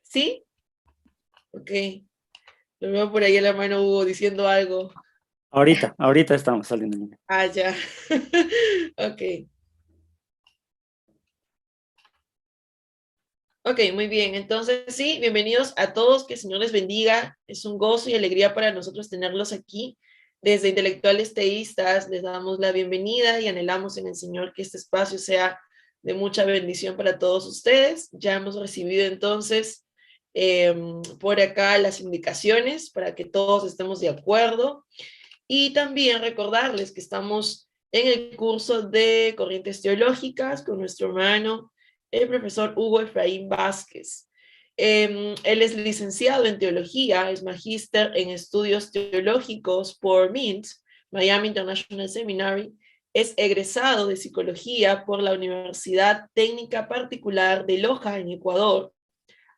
¿Sí? Ok. Lo veo por ahí el hermano Hugo diciendo algo. Ahorita estamos saliendo. Ah, ya. Ok. Ok, muy bien. Entonces, sí, bienvenidos a todos. Que el Señor les bendiga. Es un gozo y alegría para nosotros tenerlos aquí. Desde Intelectuales Teístas les damos la bienvenida y anhelamos en el Señor que este espacio sea de mucha bendición para todos ustedes. Ya hemos recibido entonces por acá las indicaciones para que todos estemos de acuerdo. Y también recordarles que estamos en el curso de Corrientes Teológicas con nuestro hermano, el profesor Hugo Efraín Vázquez. Él es licenciado en teología, es magíster en estudios teológicos por MINT, Miami International Seminary, es egresado de psicología por la Universidad Técnica Particular de Loja en Ecuador,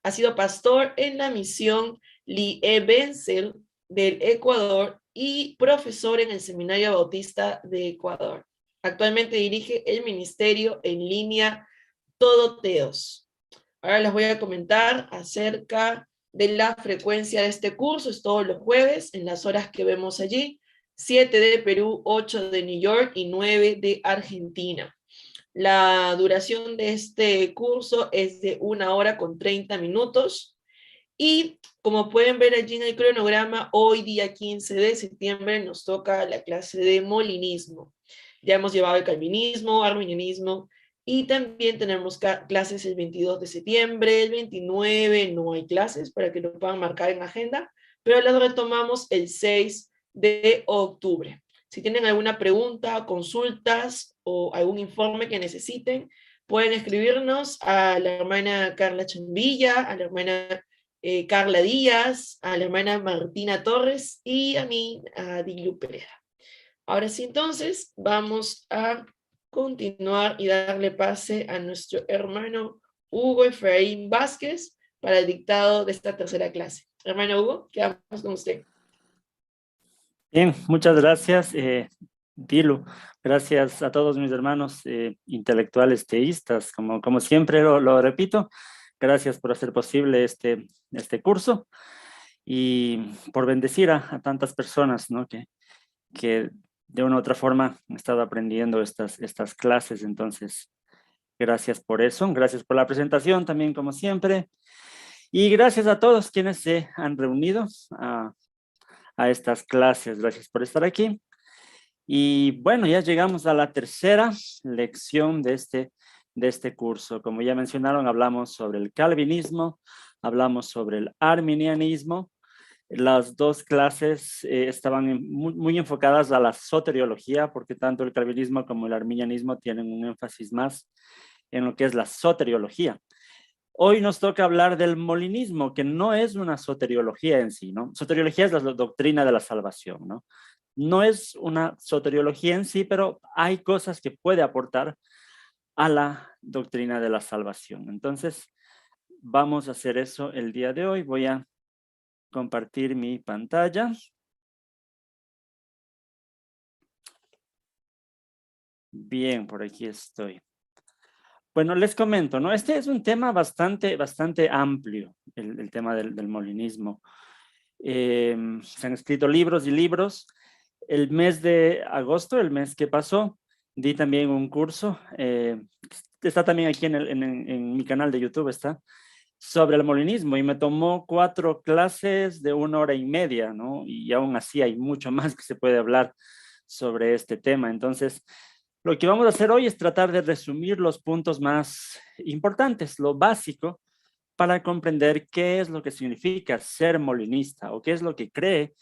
ha sido pastor en la misión Lie Benzel del Ecuador y profesor en el Seminario Bautista de Ecuador. Actualmente dirige el ministerio en línea Todo Teos. Ahora les voy a comentar acerca de la frecuencia de este curso. Es todos los jueves en las horas que vemos allí. 7 de Perú, 8 de New York y 9 de Argentina. La duración de este curso es de 1 hora con 30 minutos. Y como pueden ver allí en el cronograma, hoy día 15 de septiembre nos toca la clase de molinismo. Ya hemos llevado el calvinismo, arminianismo y también tenemos clases el 22 de septiembre, el 29 no hay clases para que lo puedan marcar en agenda, pero las retomamos el 6 de octubre. Si tienen alguna pregunta, consultas o algún informe que necesiten, pueden escribirnos a la hermana Carla Chambilla, a la hermana Carla Díaz, a la hermana Martina Torres y a mí, a Dilu Pereda. Ahora sí, entonces, vamos a continuar y darle pase a nuestro hermano Hugo Efraín Vázquez para el dictado de esta tercera clase. Hermano Hugo, quedamos con usted. Bien, muchas gracias, Dilu. Gracias a todos mis hermanos intelectuales teístas. Como siempre lo repito, gracias por hacer posible este curso y por bendecir a tantas personas, ¿no? Que de una u otra forma han estado aprendiendo estas clases. Entonces, gracias por eso. Gracias por la presentación también, como siempre. Y gracias a todos quienes se han reunido a estas clases. Gracias por estar aquí. Y bueno, ya llegamos a la tercera lección de este curso. Como ya mencionaron, hablamos sobre el calvinismo, hablamos sobre el arminianismo. Las dos clases estaban muy enfocadas a la soteriología, porque tanto el calvinismo como el arminianismo tienen un énfasis más en lo que es la soteriología. Hoy nos toca hablar del molinismo, que no es una soteriología en sí, ¿no? Soteriología es la doctrina de la salvación, ¿no? No es una soteriología en sí, pero hay cosas que puede aportar a la doctrina de la salvación. Entonces, vamos a hacer eso el día de hoy. Voy a compartir mi pantalla. Bien, por aquí estoy. Bueno, les comento, ¿no? Este es un tema bastante amplio, el tema del molinismo. Se han escrito libros y libros. El mes de agosto, el mes que pasó, di también un curso. Está también aquí en mi canal de YouTube, está, sobre el molinismo y me tomó 4 clases de 1 hora y media, ¿no? Y aún así hay mucho más que se puede hablar sobre este tema. Entonces, lo que vamos a hacer hoy es tratar de resumir los puntos más importantes, lo básico, para comprender qué es lo que significa ser molinista o qué es lo que cree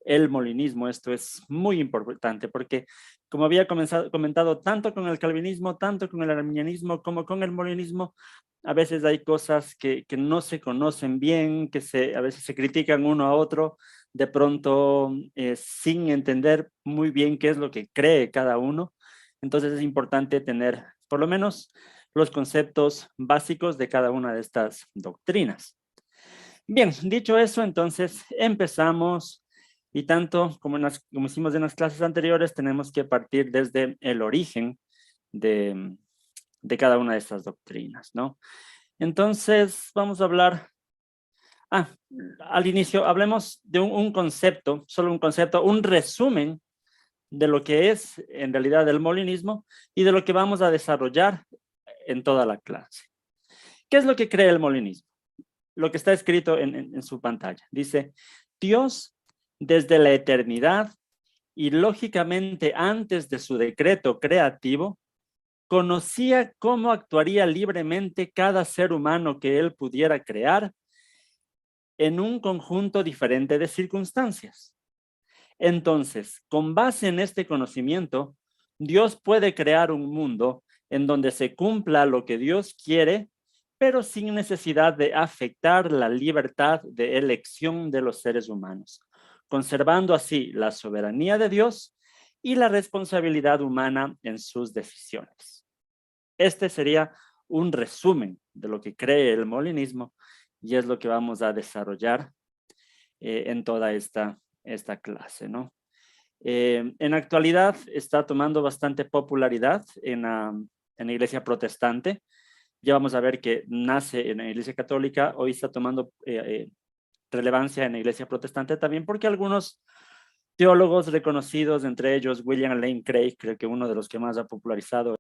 el molinismo. Esto es muy importante porque, como había comentado, tanto con el calvinismo, tanto con el arminianismo como con el molinismo, a veces hay cosas que no se conocen bien, a veces se critican uno a otro, de pronto sin entender muy bien qué es lo que cree cada uno. Entonces es importante tener por lo menos los conceptos básicos de cada una de estas doctrinas. Bien, dicho eso, entonces empezamos y tanto como hicimos en las clases anteriores, tenemos que partir desde el origen de, de cada una de estas doctrinas, ¿no? Entonces, vamos a hablar Al inicio hablemos de un concepto, solo un concepto, un resumen de lo que es en realidad el molinismo y de lo que vamos a desarrollar en toda la clase. ¿Qué es lo que cree el molinismo? Lo que está escrito en su pantalla. Dice, Dios desde la eternidad y lógicamente antes de su decreto creativo, conocía cómo actuaría libremente cada ser humano que él pudiera crear en un conjunto diferente de circunstancias. Entonces, con base en este conocimiento, Dios puede crear un mundo en donde se cumpla lo que Dios quiere, pero sin necesidad de afectar la libertad de elección de los seres humanos, conservando así la soberanía de Dios y la responsabilidad humana en sus decisiones. Este sería un resumen de lo que cree el molinismo y es lo que vamos a desarrollar en toda esta clase, ¿no? En la actualidad está tomando bastante popularidad en la iglesia protestante. Ya vamos a ver que nace en la iglesia católica, hoy está tomando relevancia en la iglesia protestante también porque algunos teólogos reconocidos, entre ellos William Lane Craig, creo que uno de los que más ha popularizado.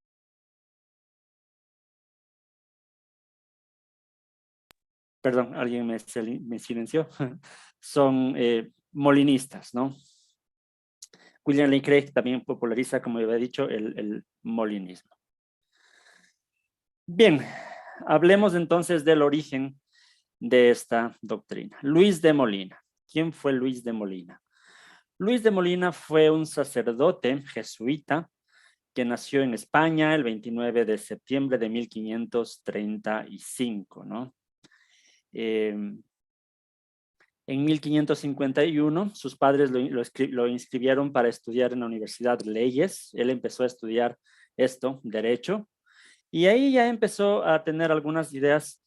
Perdón, alguien me silenció. Son molinistas, ¿no? William Lane Craig también populariza, como ya había dicho, el molinismo. Bien, hablemos entonces del origen de esta doctrina. Luis de Molina. ¿Quién fue Luis de Molina? Luis de Molina fue un sacerdote jesuita que nació en España el 29 de septiembre de 1535, ¿no? En 1551, sus padres lo inscribieron para estudiar en la Universidad de Leyes. Él empezó a estudiar Derecho, y ahí ya empezó a tener algunas ideas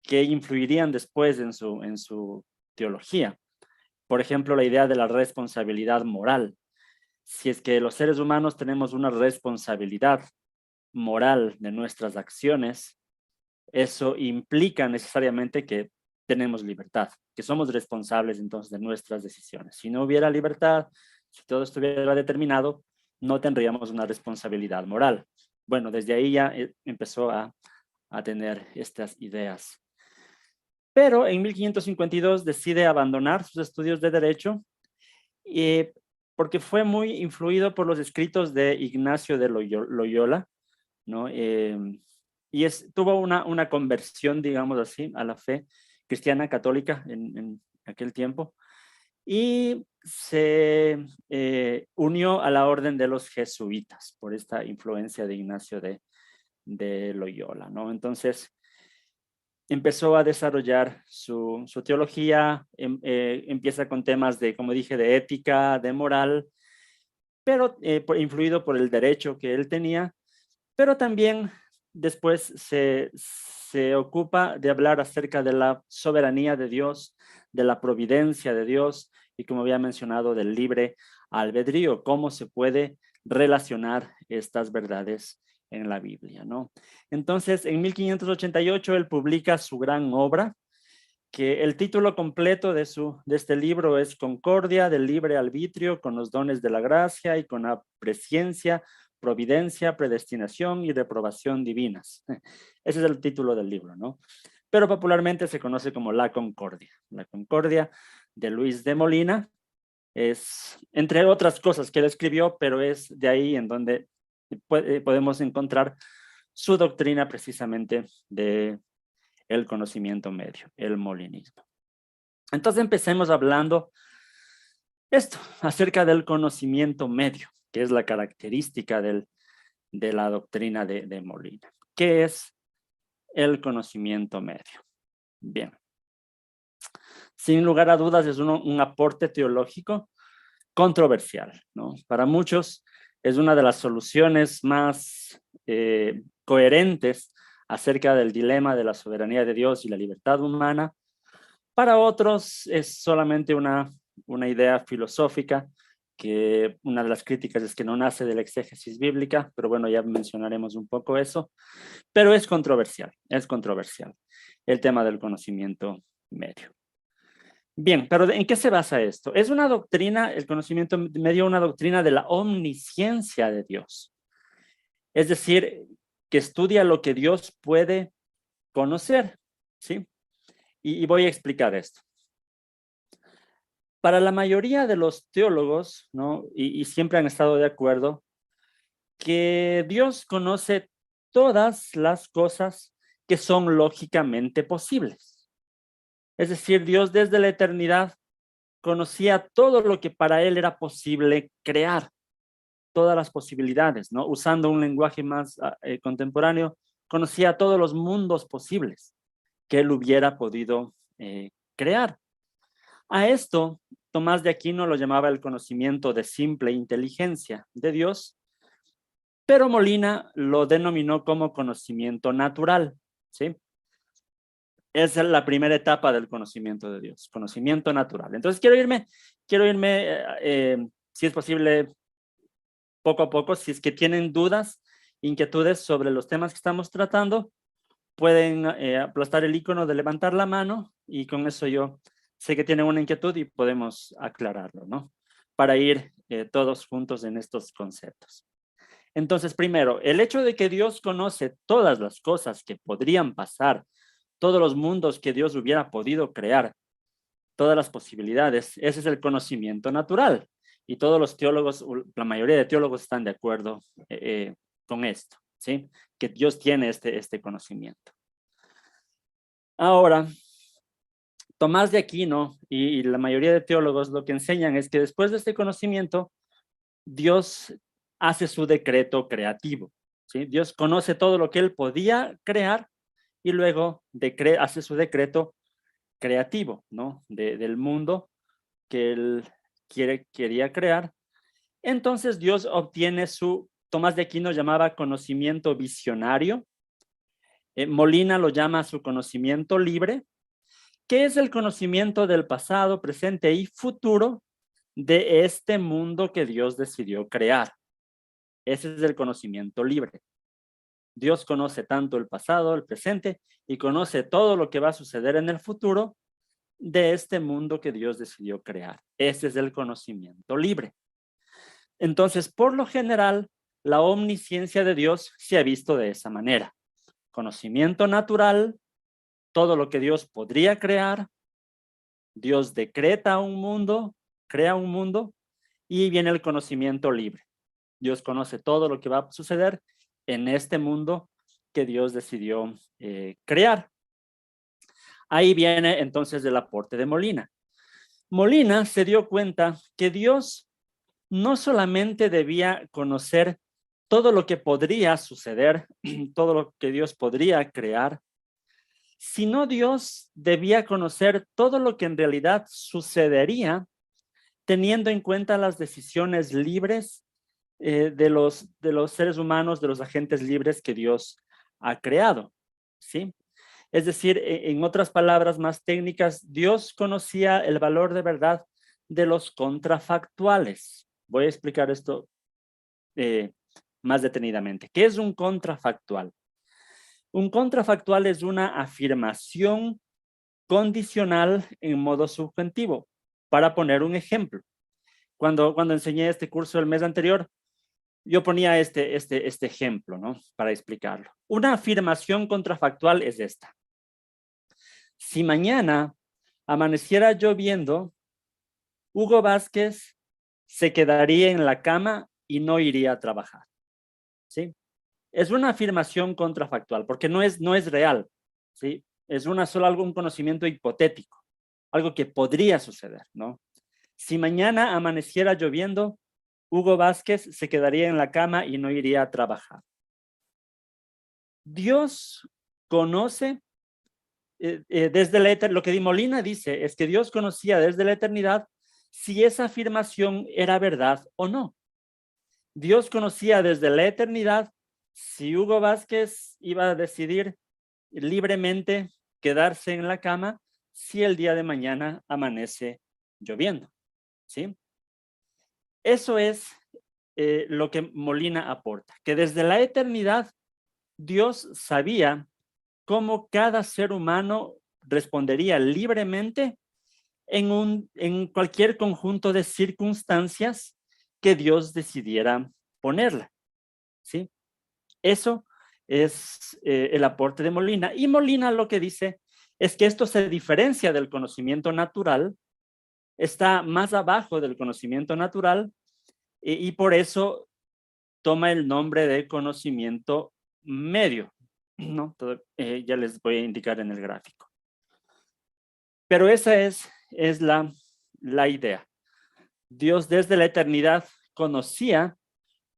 que influirían después en su teología. Por ejemplo, la idea de la responsabilidad moral. Si es que los seres humanos tenemos una responsabilidad moral de nuestras acciones, eso implica necesariamente que tenemos libertad, que somos responsables entonces de nuestras decisiones. Si no hubiera libertad, si todo estuviera determinado, no tendríamos una responsabilidad moral. Bueno, desde ahí ya empezó a tener estas ideas. Pero en 1552 decide abandonar sus estudios de Derecho porque fue muy influido por los escritos de Ignacio de Loyola, ¿no? Tuvo una conversión, digamos así, a la fe cristiana católica en aquel tiempo, y se unió a la orden de los jesuitas por esta influencia de Ignacio de Loyola, ¿no? Entonces, empezó a desarrollar su teología, empieza con temas de, como dije, de ética, de moral, pero influido por el derecho que él tenía, pero también después se ocupa de hablar acerca de la soberanía de Dios, de la providencia de Dios y, como había mencionado, del libre albedrío, cómo se puede relacionar estas verdades en la Biblia, ¿no? Entonces, en 1588 él publica su gran obra, que el título completo de este libro es Concordia del libre arbitrio con los dones de la gracia y con la presciencia, providencia, predestinación y reprobación divinas. Ese es el título del libro, ¿no? Pero popularmente se conoce como La Concordia. La Concordia de Luis de Molina es, entre otras cosas que él escribió, pero es de ahí en donde podemos encontrar su doctrina precisamente de el conocimiento medio, el molinismo. Entonces empecemos hablando acerca del conocimiento medio, que es la característica de la doctrina de Molina. ¿Qué es el conocimiento medio? Bien. Sin lugar a dudas es un aporte teológico controversial, ¿no? Para muchos es una de las soluciones más coherentes acerca del dilema de la soberanía de Dios y la libertad humana. Para otros es solamente una idea filosófica, que una de las críticas es que no nace de la exégesis bíblica, pero bueno, ya mencionaremos un poco eso. Pero es controversial el tema del conocimiento medio. Bien, pero ¿en qué se basa esto? Es una doctrina, el conocimiento medio, una doctrina de la omnisciencia de Dios. Es decir, que estudia lo que Dios puede conocer, ¿sí? Y voy a explicar esto. Para la mayoría de los teólogos, ¿no? Y siempre han estado de acuerdo, que Dios conoce todas las cosas que son lógicamente posibles. Es decir, Dios desde la eternidad conocía todo lo que para él era posible crear, todas las posibilidades, ¿no? Usando un lenguaje más contemporáneo, conocía todos los mundos posibles que él hubiera podido crear. A esto, Tomás de Aquino lo llamaba el conocimiento de simple inteligencia de Dios, pero Molina lo denominó como conocimiento natural, ¿sí? Esa es la primera etapa del conocimiento de Dios, conocimiento natural. Entonces quiero irme si es posible, poco a poco. Si es que tienen dudas, inquietudes sobre los temas que estamos tratando, pueden aplastar el icono de levantar la mano y con eso yo sé que tienen una inquietud y podemos aclararlo, ¿no? Para ir todos juntos en estos conceptos. Entonces, primero, el hecho de que Dios conoce todas las cosas que podrían pasar, todos los mundos que Dios hubiera podido crear, todas las posibilidades, ese es el conocimiento natural. Y todos los teólogos, la mayoría de teólogos están de acuerdo con esto, ¿sí? Que Dios tiene este conocimiento. Ahora, Tomás de Aquino y la mayoría de teólogos lo que enseñan es que después de este conocimiento, Dios hace su decreto creativo, ¿sí? Dios conoce todo lo que él podía crear y luego hace su decreto creativo, ¿no? Del mundo que él quería crear. Entonces Dios obtiene Tomás de Aquino llamaba conocimiento visionario, Molina lo llama su conocimiento libre, que es el conocimiento del pasado, presente y futuro de este mundo que Dios decidió crear. Ese es el conocimiento libre. Dios conoce tanto el pasado, el presente y conoce todo lo que va a suceder en el futuro de este mundo que Dios decidió crear. Ese es el conocimiento libre. Entonces, por lo general, la omnisciencia de Dios se ha visto de esa manera. Conocimiento natural, todo lo que Dios podría crear, Dios decreta un mundo, crea un mundo, y viene el conocimiento libre. Dios conoce todo lo que va a suceder en este mundo que Dios decidió crear. Ahí viene entonces el aporte de Molina. Molina se dio cuenta que Dios no solamente debía conocer todo lo que podría suceder, todo lo que Dios podría crear, sino Dios debía conocer todo lo que en realidad sucedería teniendo en cuenta las decisiones libres de los seres humanos, de los agentes libres que Dios ha creado, ¿sí? Es decir, en otras palabras más técnicas, Dios conocía el valor de verdad de los contrafactuales. Voy a explicar esto más detenidamente. ¿Qué es un contrafactual? Un contrafactual es una afirmación condicional en modo subjuntivo. Para poner un ejemplo, cuando enseñé este curso el mes anterior, yo ponía este ejemplo, ¿no? Para explicarlo. Una afirmación contrafactual es esta. Si mañana amaneciera lloviendo, Hugo Vázquez se quedaría en la cama y no iría a trabajar, ¿sí? Es una afirmación contrafactual porque no es real, ¿sí? Es un conocimiento hipotético, algo que podría suceder, ¿no? Si mañana amaneciera lloviendo, Hugo Vázquez se quedaría en la cama y no iría a trabajar. Dios conoce desde la eternidad. Lo que Di Molina dice es que Dios conocía desde la eternidad si esa afirmación era verdad o no. Dios conocía desde la eternidad si Hugo Vázquez iba a decidir libremente quedarse en la cama si el día de mañana amanece lloviendo, ¿sí? Eso es lo que Molina aporta, que desde la eternidad Dios sabía cómo cada ser humano respondería libremente en cualquier conjunto de circunstancias que Dios decidiera ponerla, ¿sí? Eso es el aporte de Molina. Y Molina lo que dice es que esto se diferencia del conocimiento natural, está más abajo del conocimiento natural y por eso toma el nombre de conocimiento medio, ¿no? Ya les voy a indicar en el gráfico. Pero esa es la idea. Dios desde la eternidad conocía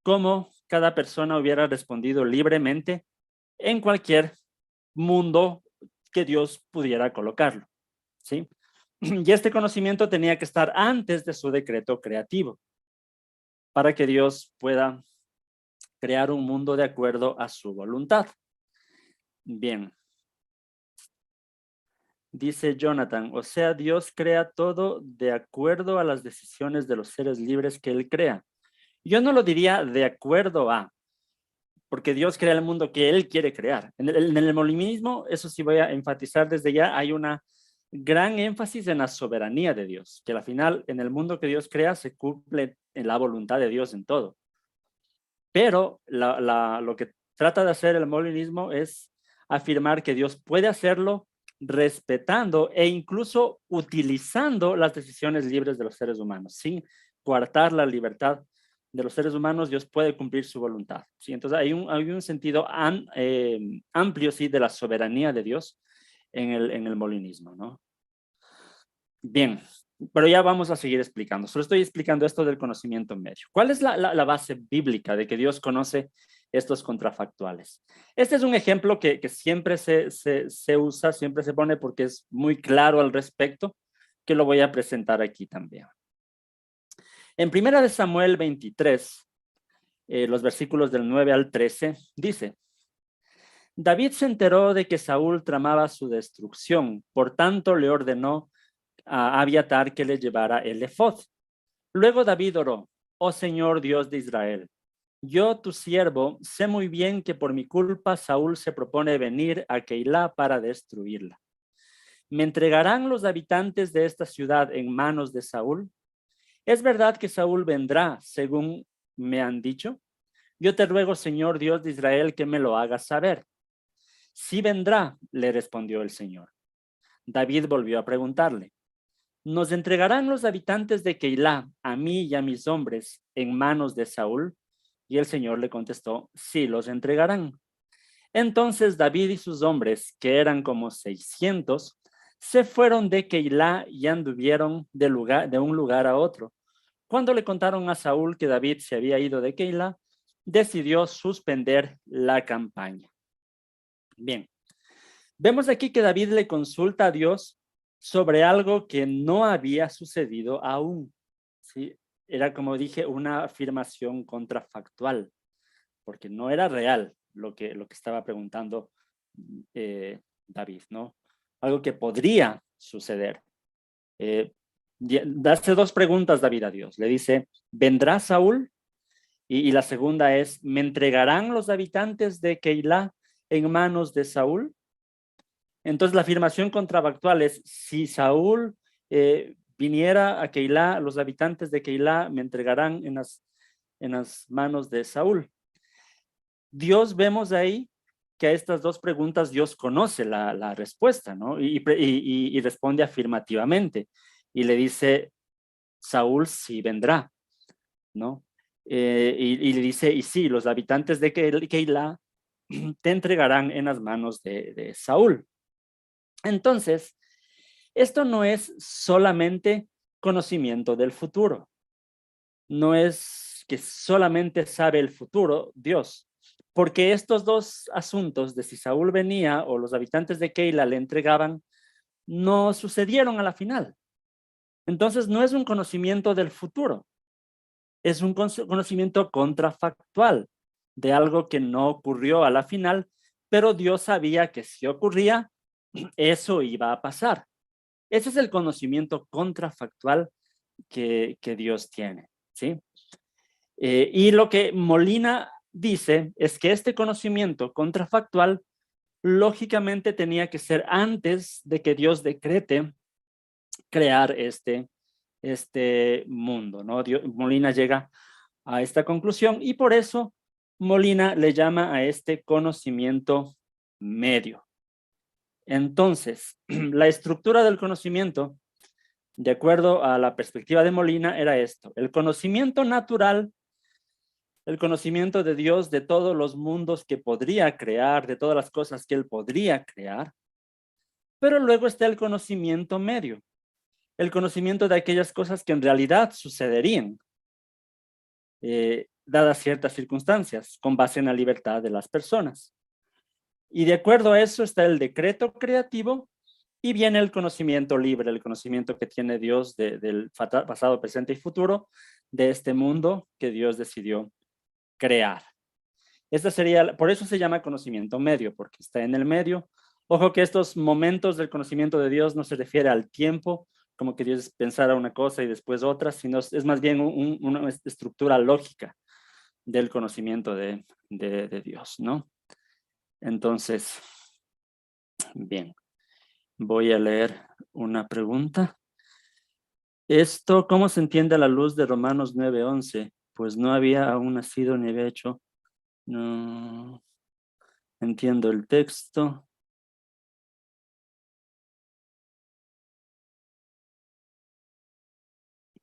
cómo cada persona hubiera respondido libremente en cualquier mundo que Dios pudiera colocarlo, ¿sí? Y este conocimiento tenía que estar antes de su decreto creativo para que Dios pueda crear un mundo de acuerdo a su voluntad. Bien. Dice Jonathan, o sea, Dios crea todo de acuerdo a las decisiones de los seres libres que Él crea. Yo no lo diría de acuerdo a, porque Dios crea el mundo que Él quiere crear. En el molinismo, eso sí voy a enfatizar desde ya, hay una gran énfasis en la soberanía de Dios, que al final en el mundo que Dios crea se cumple en la voluntad de Dios en todo. Pero lo que trata de hacer el molinismo es afirmar que Dios puede hacerlo respetando e incluso utilizando las decisiones libres de los seres humanos, sin coartar la libertad de los seres humanos. Dios puede cumplir su voluntad, ¿sí? Entonces hay un sentido amplio, sí, de la soberanía de Dios en el molinismo, ¿no? Bien, pero ya vamos a seguir explicando. Solo estoy explicando esto del conocimiento medio. ¿Cuál es la base bíblica de que Dios conoce estos contrafactuales? Este es un ejemplo que siempre se usa, siempre se pone porque es muy claro al respecto, que lo voy a presentar aquí también. En 1 Samuel 23, los versículos del 9 al 13, dice: David se enteró de que Saúl tramaba su destrucción, por tanto le ordenó a Abiatar que le llevara el efod. Luego David oró: Oh Señor Dios de Israel, yo, tu siervo, sé muy bien que por mi culpa Saúl se propone venir a Keilah para destruirla. ¿Me entregarán los habitantes de esta ciudad en manos de Saúl? ¿Es verdad que Saúl vendrá, según me han dicho? Yo te ruego, Señor Dios de Israel, que me lo hagas saber. Sí vendrá, le respondió el Señor. David volvió a preguntarle: ¿Nos entregarán los habitantes de Keilah, a mí y a mis hombres, en manos de Saúl? Y el Señor le contestó: sí, los entregarán. Entonces David y sus hombres, que eran como 600, se fueron de Keilah y anduvieron de un lugar a otro. Cuando le contaron a Saúl que David se había ido de Keilah, decidió suspender la campaña. Bien, vemos aquí que David le consulta a Dios sobre algo que no había sucedido aún, ¿sí? Era, como dije, una afirmación contrafactual, porque no era real lo que estaba preguntando David, ¿no? Algo que podría suceder. Hace dos preguntas David a Dios. Le dice: ¿vendrá Saúl? Y la segunda es: ¿me entregarán los habitantes de Keilah en manos de Saúl? Entonces la afirmación contrafactual es: si Saúl viniera a Keilah, los habitantes de Keilah me entregarán en las manos de Saúl. Dios, vemos ahí que a estas dos preguntas Dios conoce la respuesta, ¿no? Y responde afirmativamente. Y le dice: Saúl sí vendrá, ¿no? Y le dice: y sí, los habitantes de Keilah te entregarán en las manos de Saúl. Entonces, esto no es solamente conocimiento del futuro. No es que solamente sabe el futuro Dios, porque estos dos asuntos de si Saúl venía o los habitantes de Keilah le entregaban, no sucedieron a la final. Entonces, no es un conocimiento del futuro, es un conocimiento contrafactual de algo que no ocurrió a la final, pero Dios sabía que si ocurría, eso iba a pasar. Ese es el conocimiento contrafactual que Dios tiene, ¿sí? Y lo que Molina dice es que este conocimiento contrafactual lógicamente tenía que ser antes de que Dios decrete crear este mundo, ¿no? Molina llega a esta conclusión y por eso Molina le llama a este conocimiento medio. Entonces, la estructura del conocimiento, de acuerdo a la perspectiva de Molina, era esto: el conocimiento natural, el conocimiento de Dios, de todos los mundos que podría crear, de todas las cosas que él podría crear, pero luego está el conocimiento medio, el conocimiento de aquellas cosas que en realidad sucederían, dadas ciertas circunstancias, con base en la libertad de las personas. Y de acuerdo a eso está el decreto creativo y viene el conocimiento libre, el conocimiento que tiene Dios del pasado, presente y futuro de este mundo que Dios decidió crear. Esta sería, por eso se llama conocimiento medio, porque está en el medio. Ojo que estos momentos del conocimiento de Dios no se refiere al tiempo, como que Dios pensara una cosa y después otra, sino es más bien una estructura lógica del conocimiento de Dios, ¿no? Entonces, bien, voy a leer una pregunta. Esto, ¿cómo se entiende a la luz de Romanos 9:11? Pues no había aún nacido ni había hecho. No entiendo el texto.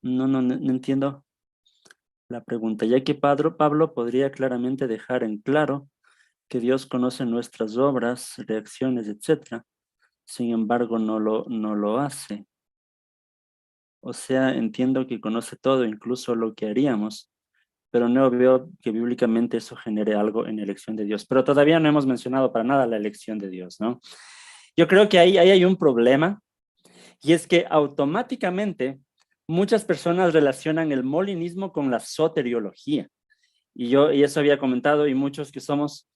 No entiendo la pregunta, ya que Pablo podría claramente dejar en claro que Dios conoce nuestras obras, reacciones, etc. Sin embargo, no lo hace. O sea, entiendo que conoce todo, incluso lo que haríamos, pero no veo que bíblicamente eso genere algo en la elección de Dios. Pero todavía no hemos mencionado para nada la elección de Dios, ¿no? Yo creo que ahí hay un problema, y es que automáticamente muchas personas relacionan el molinismo con la soteriología. Y eso había comentado, y muchos que somos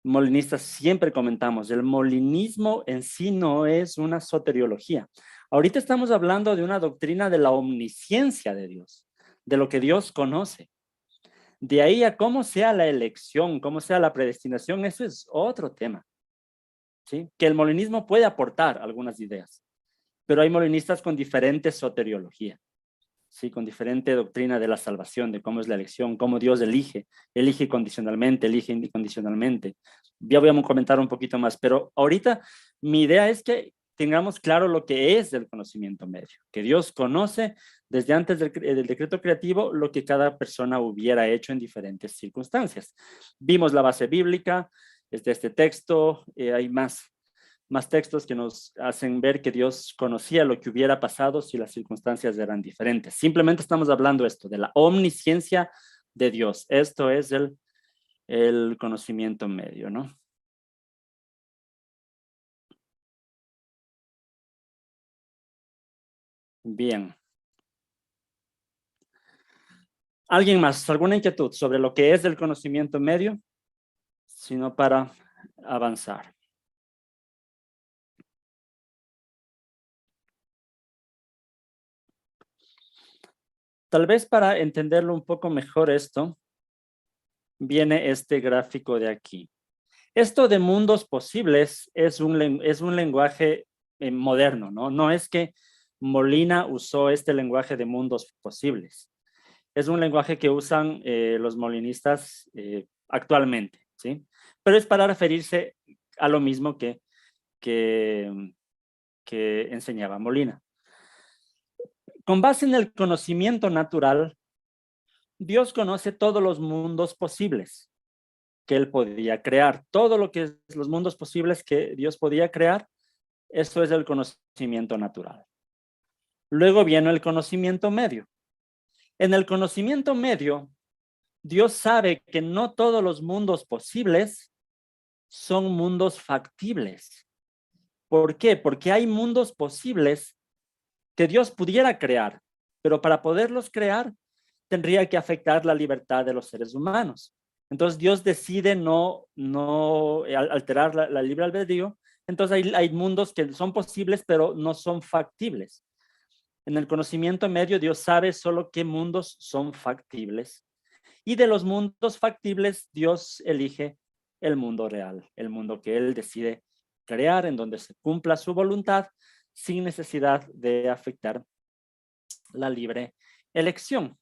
molinistas siempre comentamos, el molinismo en sí no es una soteriología. Ahorita estamos hablando de una doctrina de la omnisciencia de Dios, de lo que Dios conoce. De ahí a cómo sea la elección, cómo sea la predestinación, eso es otro tema, ¿sí? Que el molinismo puede aportar algunas ideas, pero hay molinistas con diferente soteriología, ¿sí? Con diferente doctrina de la salvación, de cómo es la elección, cómo Dios elige condicionalmente, elige incondicionalmente. Ya voy a comentar un poquito más, pero ahorita mi idea es que tengamos claro lo que es el conocimiento medio, que Dios conoce desde antes del decreto creativo lo que cada persona hubiera hecho en diferentes circunstancias. Vimos la base bíblica, este texto, hay más textos que nos hacen ver que Dios conocía lo que hubiera pasado si las circunstancias eran diferentes. Simplemente estamos hablando esto, de la omnisciencia de Dios. Esto es el conocimiento medio, ¿no? Bien. ¿Alguien más? ¿Alguna inquietud sobre lo que es el conocimiento medio? Sino para avanzar. Tal vez para entenderlo un poco mejor esto, viene este gráfico de aquí. Esto de mundos posibles es un lenguaje moderno, ¿no? No es que Molina usó este lenguaje de mundos posibles. Es un lenguaje que usan los molinistas actualmente, ¿sí? Pero es para referirse a lo mismo que enseñaba Molina. Con base en el conocimiento natural, Dios conoce todos los mundos posibles que él podía crear. Todo lo que es los mundos posibles que Dios podía crear, eso es el conocimiento natural. Luego viene el conocimiento medio. En el conocimiento medio, Dios sabe que no todos los mundos posibles son mundos factibles. ¿Por qué? Porque hay mundos posibles que Dios pudiera crear, pero para poderlos crear tendría que afectar la libertad de los seres humanos. Entonces Dios decide no alterar la libre albedrío. Entonces hay mundos que son posibles, pero no son factibles. En el conocimiento medio, Dios sabe solo qué mundos son factibles. Y de los mundos factibles, Dios elige el mundo real, el mundo que Él decide crear, en donde se cumpla su voluntad, sin necesidad de afectar la libre elección.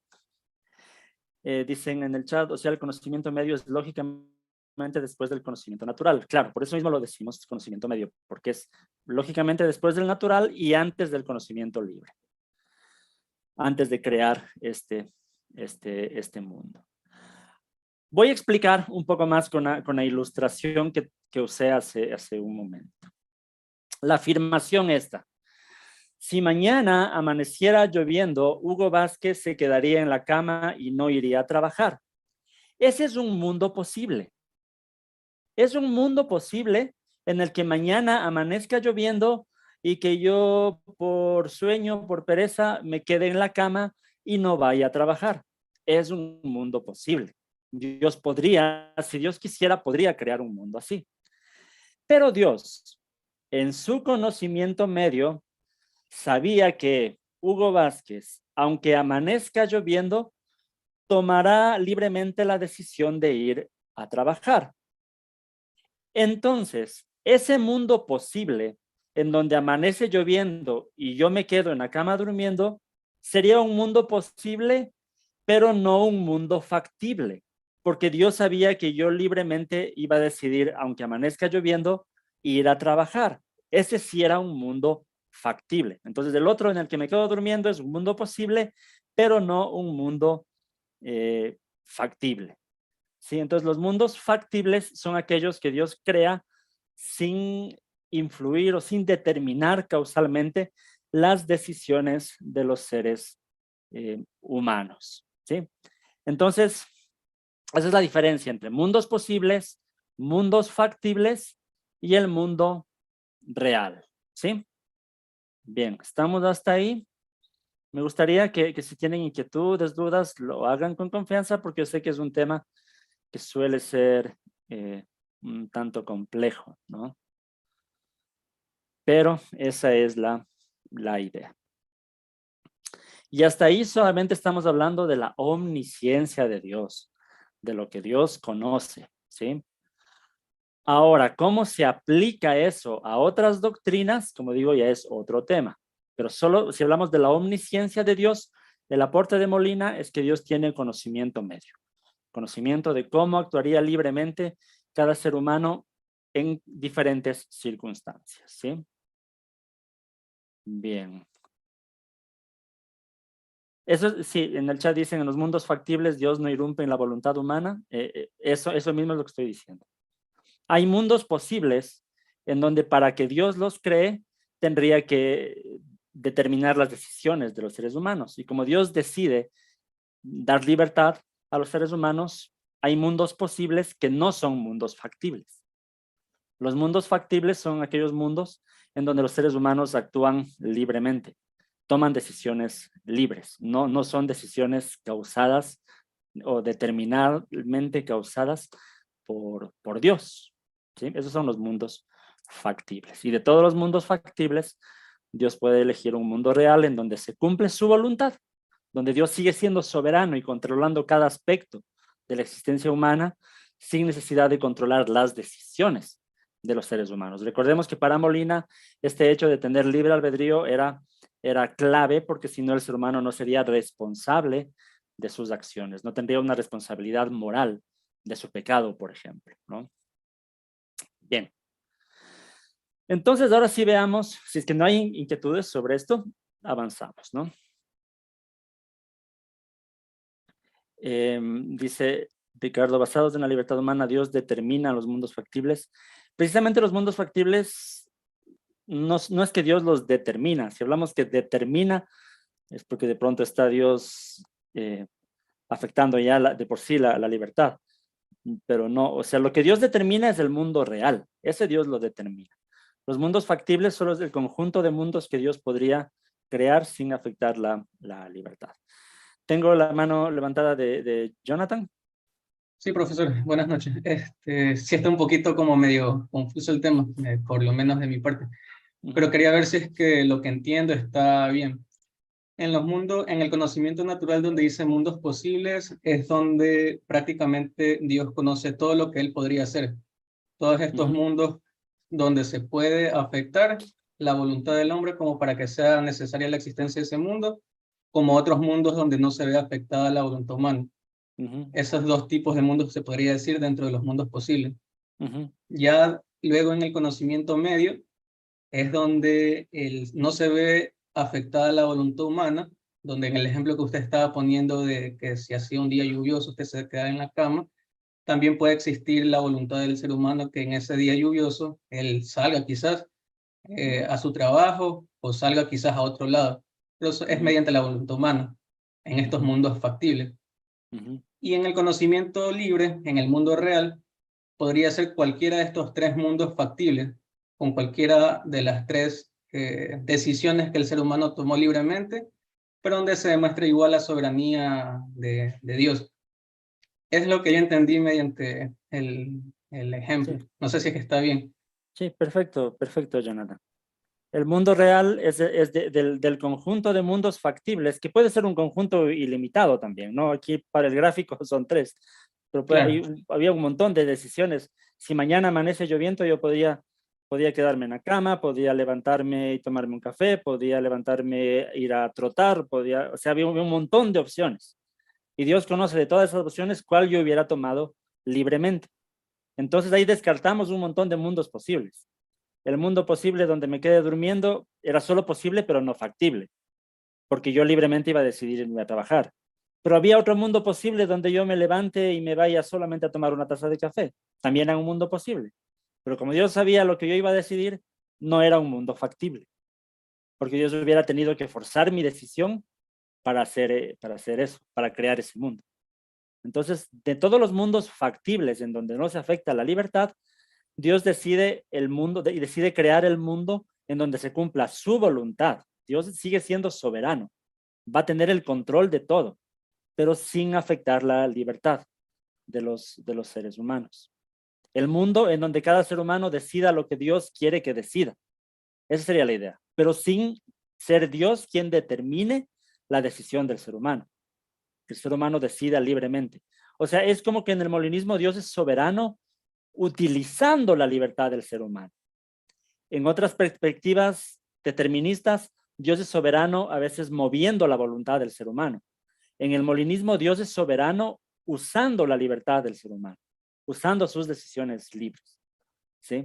Dicen en el chat, o sea, el conocimiento medio es lógicamente después del conocimiento natural. Claro, por eso mismo lo decimos conocimiento medio, porque es lógicamente después del natural y antes del conocimiento libre, antes de crear este mundo. Voy a explicar un poco más con la ilustración que usé hace un momento. La afirmación esta. Si mañana amaneciera lloviendo, Hugo Vázquez se quedaría en la cama y no iría a trabajar. Ese es un mundo posible. Es un mundo posible en el que mañana amanezca lloviendo y que yo por sueño, por pereza, me quede en la cama y no vaya a trabajar. Es un mundo posible. Dios podría, si Dios quisiera, podría crear un mundo así. Pero Dios, en su conocimiento medio, sabía que Hugo Vázquez, aunque amanezca lloviendo, tomará libremente la decisión de ir a trabajar. Entonces, ese mundo posible en donde amanece lloviendo y yo me quedo en la cama durmiendo, sería un mundo posible, pero no un mundo factible, porque Dios sabía que yo libremente iba a decidir, aunque amanezca lloviendo, ir a trabajar. Ese sí era un mundo factible. Entonces, el otro en el que me quedo durmiendo es un mundo posible, pero no un mundo factible. ¿Sí? Entonces, los mundos factibles son aquellos que Dios crea sin influir o sin determinar causalmente las decisiones de los seres humanos. ¿Sí? Entonces, esa es la diferencia entre mundos posibles, mundos factibles y el mundo real. ¿Sí? Bien, ¿estamos hasta ahí? Me gustaría que si tienen inquietudes, dudas, lo hagan con confianza porque yo sé que es un tema que suele ser un tanto complejo, ¿no? Pero esa es la idea. Y hasta ahí solamente estamos hablando de la omnisciencia de Dios, de lo que Dios conoce, ¿sí? Ahora, ¿cómo se aplica eso a otras doctrinas? Como digo, ya es otro tema. Pero solo si hablamos de la omnisciencia de Dios, el aporte de Molina es que Dios tiene el conocimiento medio. Conocimiento de cómo actuaría libremente cada ser humano en diferentes circunstancias, ¿sí? Bien. Eso sí, en el chat dicen, en los mundos factibles Dios no irrumpe en la voluntad humana. Eso mismo es lo que estoy diciendo. Hay mundos posibles en donde para que Dios los cree, tendría que determinar las decisiones de los seres humanos. Y como Dios decide dar libertad a los seres humanos, hay mundos posibles que no son mundos factibles. Los mundos factibles son aquellos mundos en donde los seres humanos actúan libremente, toman decisiones libres, no son decisiones causadas o determinadamente causadas por Dios. ¿Sí? Esos son los mundos factibles. Y de todos los mundos factibles, Dios puede elegir un mundo real en donde se cumple su voluntad, donde Dios sigue siendo soberano y controlando cada aspecto de la existencia humana sin necesidad de controlar las decisiones de los seres humanos. Recordemos que para Molina este hecho de tener libre albedrío era clave, porque si no el ser humano no sería responsable de sus acciones, no tendría una responsabilidad moral de su pecado, por ejemplo, ¿no? Bien. Entonces, ahora sí veamos, si es que no hay inquietudes sobre esto, avanzamos, ¿no? Dice Ricardo, basados en la libertad humana, Dios determina los mundos factibles. Precisamente los mundos factibles no es que Dios los determina. Si hablamos que determina, es porque de pronto está Dios afectando ya de por sí la libertad. Pero no, o sea, lo que Dios determina es el mundo real. Ese Dios lo determina. Los mundos factibles solo es el conjunto de mundos que Dios podría crear sin afectar la libertad. Tengo la mano levantada de Jonathan. Sí, profesor, buenas noches. Sí está un poquito como medio confuso el tema, por lo menos de mi parte, pero quería ver si es que lo que entiendo está bien. En el conocimiento natural donde dice mundos posibles, es donde prácticamente Dios conoce todo lo que Él podría hacer. Todos estos mundos donde se puede afectar la voluntad del hombre como para que sea necesaria la existencia de ese mundo, como otros mundos donde no se ve afectada la voluntad humana. Esos dos tipos de mundos se podría decir dentro de los mundos posibles. Ya luego en el conocimiento medio es donde no se ve afectada la voluntad humana, donde en el ejemplo que usted estaba poniendo de que si hacía un día lluvioso usted se queda en la cama, también puede existir la voluntad del ser humano que en ese día lluvioso él salga quizás a su trabajo o salga quizás a otro lado. Pero eso es mediante la voluntad humana en estos mundos factibles. Y en el conocimiento libre, en el mundo real, podría ser cualquiera de estos tres mundos factibles, con cualquiera de las tres decisiones que el ser humano tomó libremente, pero donde se demuestra igual la soberanía de Dios. Es lo que yo entendí mediante el ejemplo. Sí. No sé si es que está bien. Sí, perfecto, perfecto, Jonathan. El mundo real es del conjunto de mundos factibles, que puede ser un conjunto ilimitado también, ¿no? Aquí para el gráfico son tres, pero Claro. había un montón de decisiones. Si mañana amanece lloviendo, yo podía quedarme en la cama, podía levantarme y tomarme un café, podía levantarme, ir a trotar, o sea, había un montón de opciones. Y Dios conoce de todas esas opciones cuál yo hubiera tomado libremente. Entonces ahí descartamos un montón de mundos posibles. El mundo posible donde me quedé durmiendo era solo posible, pero no factible, porque yo libremente iba a decidir irme a trabajar. Pero había otro mundo posible donde yo me levante y me vaya solamente a tomar una taza de café. También era un mundo posible. Pero como Dios sabía lo que yo iba a decidir, no era un mundo factible, porque Dios hubiera tenido que forzar mi decisión para hacer eso, para crear ese mundo. Entonces, de todos los mundos factibles en donde no se afecta la libertad, Dios decide el mundo y decide crear el mundo en donde se cumpla su voluntad. Dios sigue siendo soberano, va a tener el control de todo, pero sin afectar la libertad de los seres humanos. El mundo en donde cada ser humano decida lo que Dios quiere que decida. Esa sería la idea, pero sin ser Dios quien determine la decisión del ser humano. Que el ser humano decida libremente. O sea, es como que en el molinismo Dios es soberano utilizando la libertad del ser humano. En otras perspectivas deterministas, Dios es soberano a veces moviendo la voluntad del ser humano. En el molinismo, Dios es soberano usando la libertad del ser humano, usando sus decisiones libres. ¿Sí?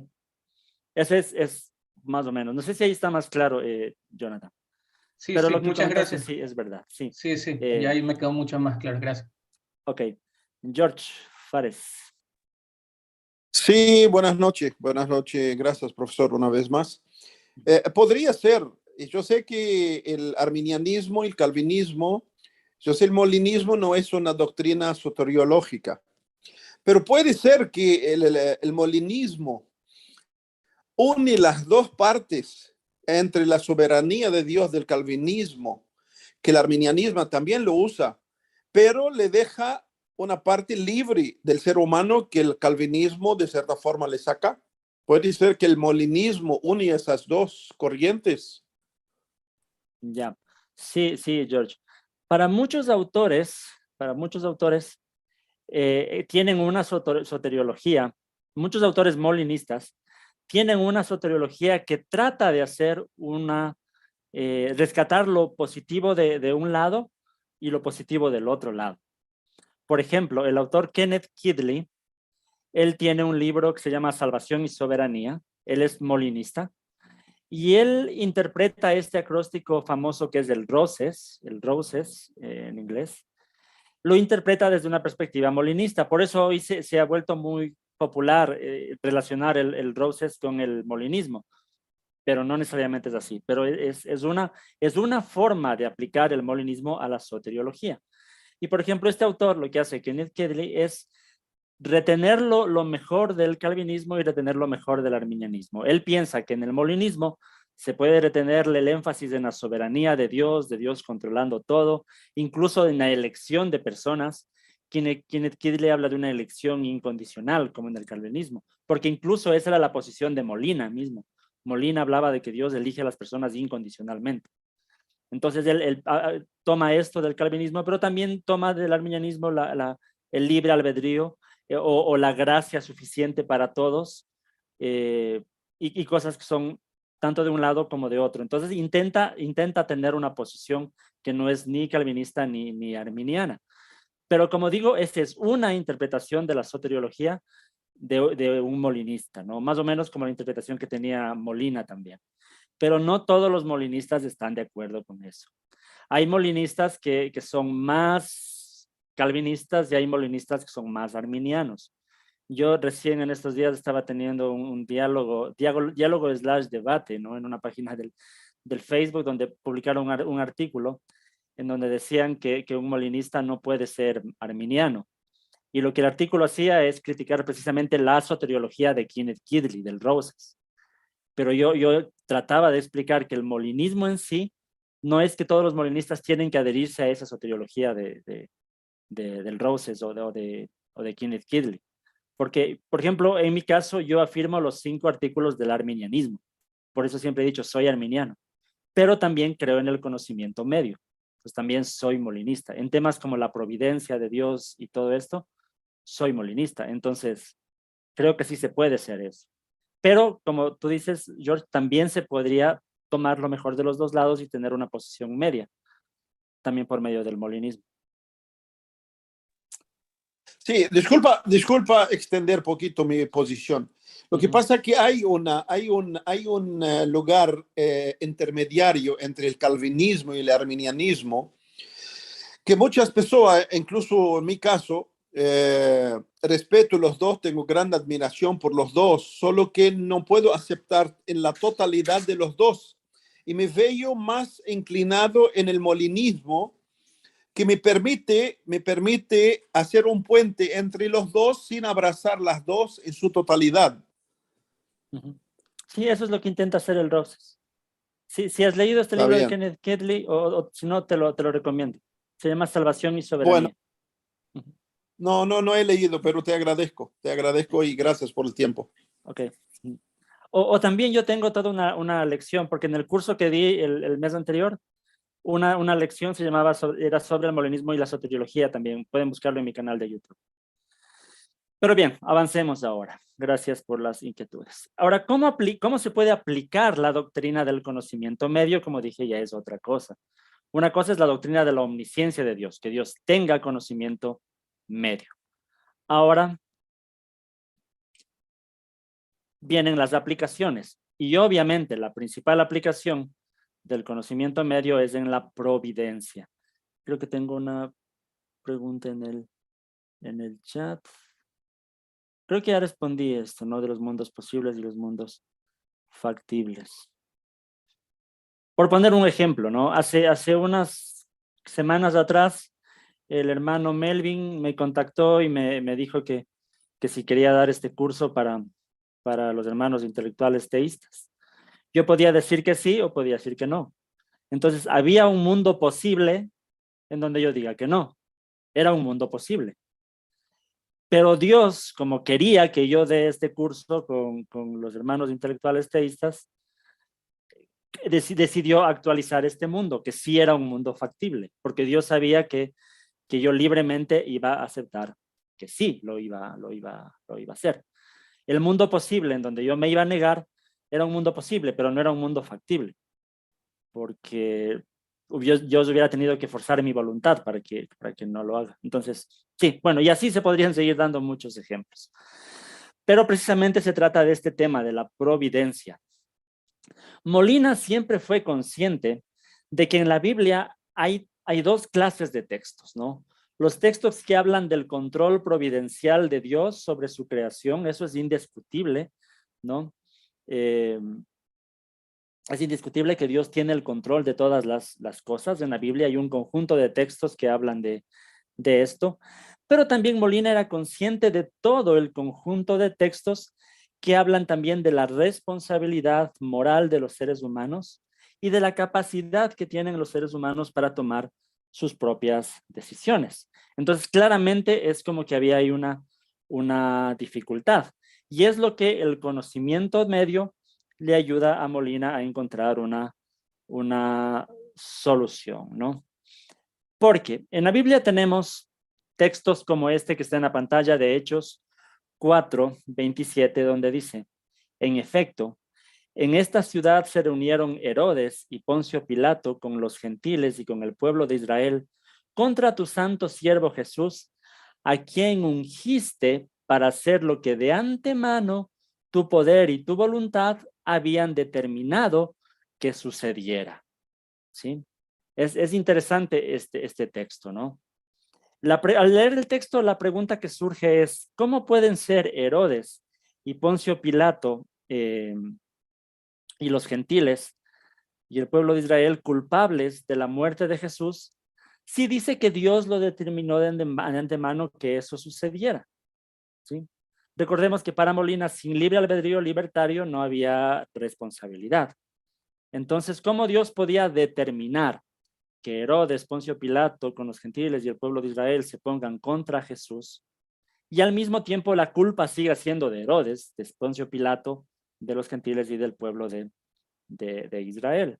Ese es más o menos. No sé si ahí está más claro, Jonathan. Sí, Pero sí, lo que muchas comentaste gracias. sí es verdad. Sí. Sí, sí, ya ahí me quedó mucho más claro. Gracias. Ok. George Fares. Sí, buenas noches. Buenas noches. Gracias, profesor, una vez más. Podría ser, yo sé que el arminianismo y el calvinismo, yo sé, el molinismo no es una doctrina soteriológica, pero puede ser que el molinismo une las dos partes entre la soberanía de Dios del calvinismo, que el arminianismo también lo usa, pero le deja una parte libre del ser humano que el calvinismo de cierta forma le saca. Puede ser que el molinismo une esas dos corrientes. Ya. Sí, sí, George. Para muchos autores tienen una soteriología, muchos autores molinistas tienen una soteriología que trata de hacer rescatar lo positivo de un lado y lo positivo del otro lado. Por ejemplo, el autor Kenneth Kidley, él tiene un libro que se llama Salvación y Soberanía. Él es molinista y él interpreta este acróstico famoso que es el Roses en inglés. Lo interpreta desde una perspectiva molinista. Por eso hoy se ha vuelto muy popular relacionar el Roses con el molinismo, pero no necesariamente es así. Pero es una forma de aplicar el molinismo a la soteriología. Y por ejemplo, este autor lo que hace Kenneth Kedley es retener lo mejor del calvinismo y retener lo mejor del arminianismo. Él piensa que en el molinismo se puede retenerle el énfasis en la soberanía de Dios controlando todo, incluso en la elección de personas. Kenneth Kedley habla de una elección incondicional, como en el calvinismo, porque incluso esa era la posición de Molina mismo. Molina hablaba de que Dios elige a las personas incondicionalmente. Entonces él toma esto del calvinismo, pero también toma del arminianismo el libre albedrío o la gracia suficiente para todos y cosas que son tanto de un lado como de otro. Entonces intenta tener una posición que no es ni calvinista ni arminiana. Pero como digo, esta es una interpretación de la soteriología de un molinista, ¿no? Más o menos como la interpretación que tenía Molina también. Pero no todos los molinistas están de acuerdo con eso. Hay molinistas que son más calvinistas y hay molinistas que son más arminianos. Yo recién en estos días estaba teniendo un diálogo / debate, ¿no? En una página del Facebook donde publicaron un artículo en donde decían que un molinista no puede ser arminiano. Y lo que el artículo hacía es criticar precisamente la soteriología de Kenneth Kidley, del Roses. Pero yo trataba de explicar que el molinismo en sí no es que todos los molinistas tienen que adherirse a esa soteriología del Roses o de Kenneth Kidley. Porque, por ejemplo, en mi caso, yo afirmo los 5 artículos del arminianismo. Por eso siempre he dicho, soy arminiano. Pero también creo en el conocimiento medio. Pues también soy molinista. En temas como la providencia de Dios y todo esto, soy molinista. Entonces, creo que sí se puede ser eso. Pero, como tú dices, George, también se podría tomar lo mejor de los dos lados y tener una posición media, también por medio del molinismo. Sí, disculpa extender poquito mi posición. Lo que pasa es que hay un lugar intermediario entre el calvinismo y el arminianismo que muchas personas, incluso en mi caso, respeto los dos, tengo gran admiración por los dos, solo que no puedo aceptar en la totalidad de los dos. Y me veo más inclinado en el molinismo, que me permite hacer un puente entre los dos sin abrazar las dos en su totalidad. Sí, eso es lo que intenta hacer el Roses. Si has leído este Está libro de bien. Kenneth Kidley, o si no, te lo recomiendo. Se llama Salvación y Soberanía. Bueno, no he leído, pero te agradezco y gracias por el tiempo. Ok. O también yo tengo toda una lección, porque en el curso que di el mes anterior, una lección se llamaba, era sobre el molinismo y la soteriología también. Pueden buscarlo en mi canal de YouTube. Pero bien, avancemos ahora. Gracias por las inquietudes. Ahora, ¿cómo se puede aplicar la doctrina del conocimiento medio? Como dije, ya es otra cosa. Una cosa es la doctrina de la omnisciencia de Dios, que Dios tenga conocimiento medio. Ahora vienen las aplicaciones. Y obviamente la principal aplicación del conocimiento medio es en la providencia. Creo que tengo una pregunta en el chat. Creo que ya respondí esto, ¿no? De los mundos posibles y los mundos factibles. Por poner un ejemplo, ¿no? Hace unas semanas atrás, el hermano Melvin me contactó y me dijo que si quería dar este curso para los hermanos intelectuales teístas. Yo podía decir que sí o podía decir que no. Entonces, había un mundo posible en donde yo diga que no. Era un mundo posible. Pero Dios, como quería que yo dé este curso con los hermanos intelectuales teístas, decidió actualizar este mundo, que sí era un mundo factible, porque Dios sabía que yo libremente iba a aceptar que sí lo iba a hacer. El mundo posible en donde yo me iba a negar era un mundo posible, pero no era un mundo factible, porque yo hubiera tenido que forzar mi voluntad para que no lo haga. Entonces, sí, bueno, y así se podrían seguir dando muchos ejemplos. Pero precisamente se trata de este tema de la providencia. Molina siempre fue consciente de que en la Biblia hay 2 clases de textos, ¿no? Los textos que hablan del control providencial de Dios sobre su creación, eso es indiscutible, ¿no? Es indiscutible que Dios tiene el control de todas las cosas. En la Biblia hay un conjunto de textos que hablan de esto, pero también Molina era consciente de todo el conjunto de textos que hablan también de la responsabilidad moral de los seres humanos y de la capacidad que tienen los seres humanos para tomar sus propias decisiones. Entonces, claramente es como que había ahí una dificultad. Y es lo que el conocimiento medio le ayuda a Molina a encontrar una solución, ¿no? Porque en la Biblia tenemos textos como este que está en la pantalla de Hechos 4:27, donde dice: en efecto, En esta ciudad se reunieron Herodes y Poncio Pilato con los gentiles y con el pueblo de Israel contra tu santo siervo Jesús, a quien ungiste para hacer lo que de antemano tu poder y tu voluntad habían determinado que sucediera. ¿Sí? Es interesante este texto, ¿no? Al leer el texto, la pregunta que surge es, ¿cómo pueden ser Herodes y Poncio Pilato y los gentiles y el pueblo de Israel culpables de la muerte de Jesús si dice que Dios lo determinó de antemano que eso sucediera? ¿Sí? Recordemos que para Molina, sin libre albedrío libertario, no había responsabilidad. Entonces, ¿cómo Dios podía determinar que Herodes, Poncio Pilato, con los gentiles y el pueblo de Israel se pongan contra Jesús y al mismo tiempo la culpa siga siendo de Herodes, de Poncio Pilato, de los gentiles y del pueblo de Israel?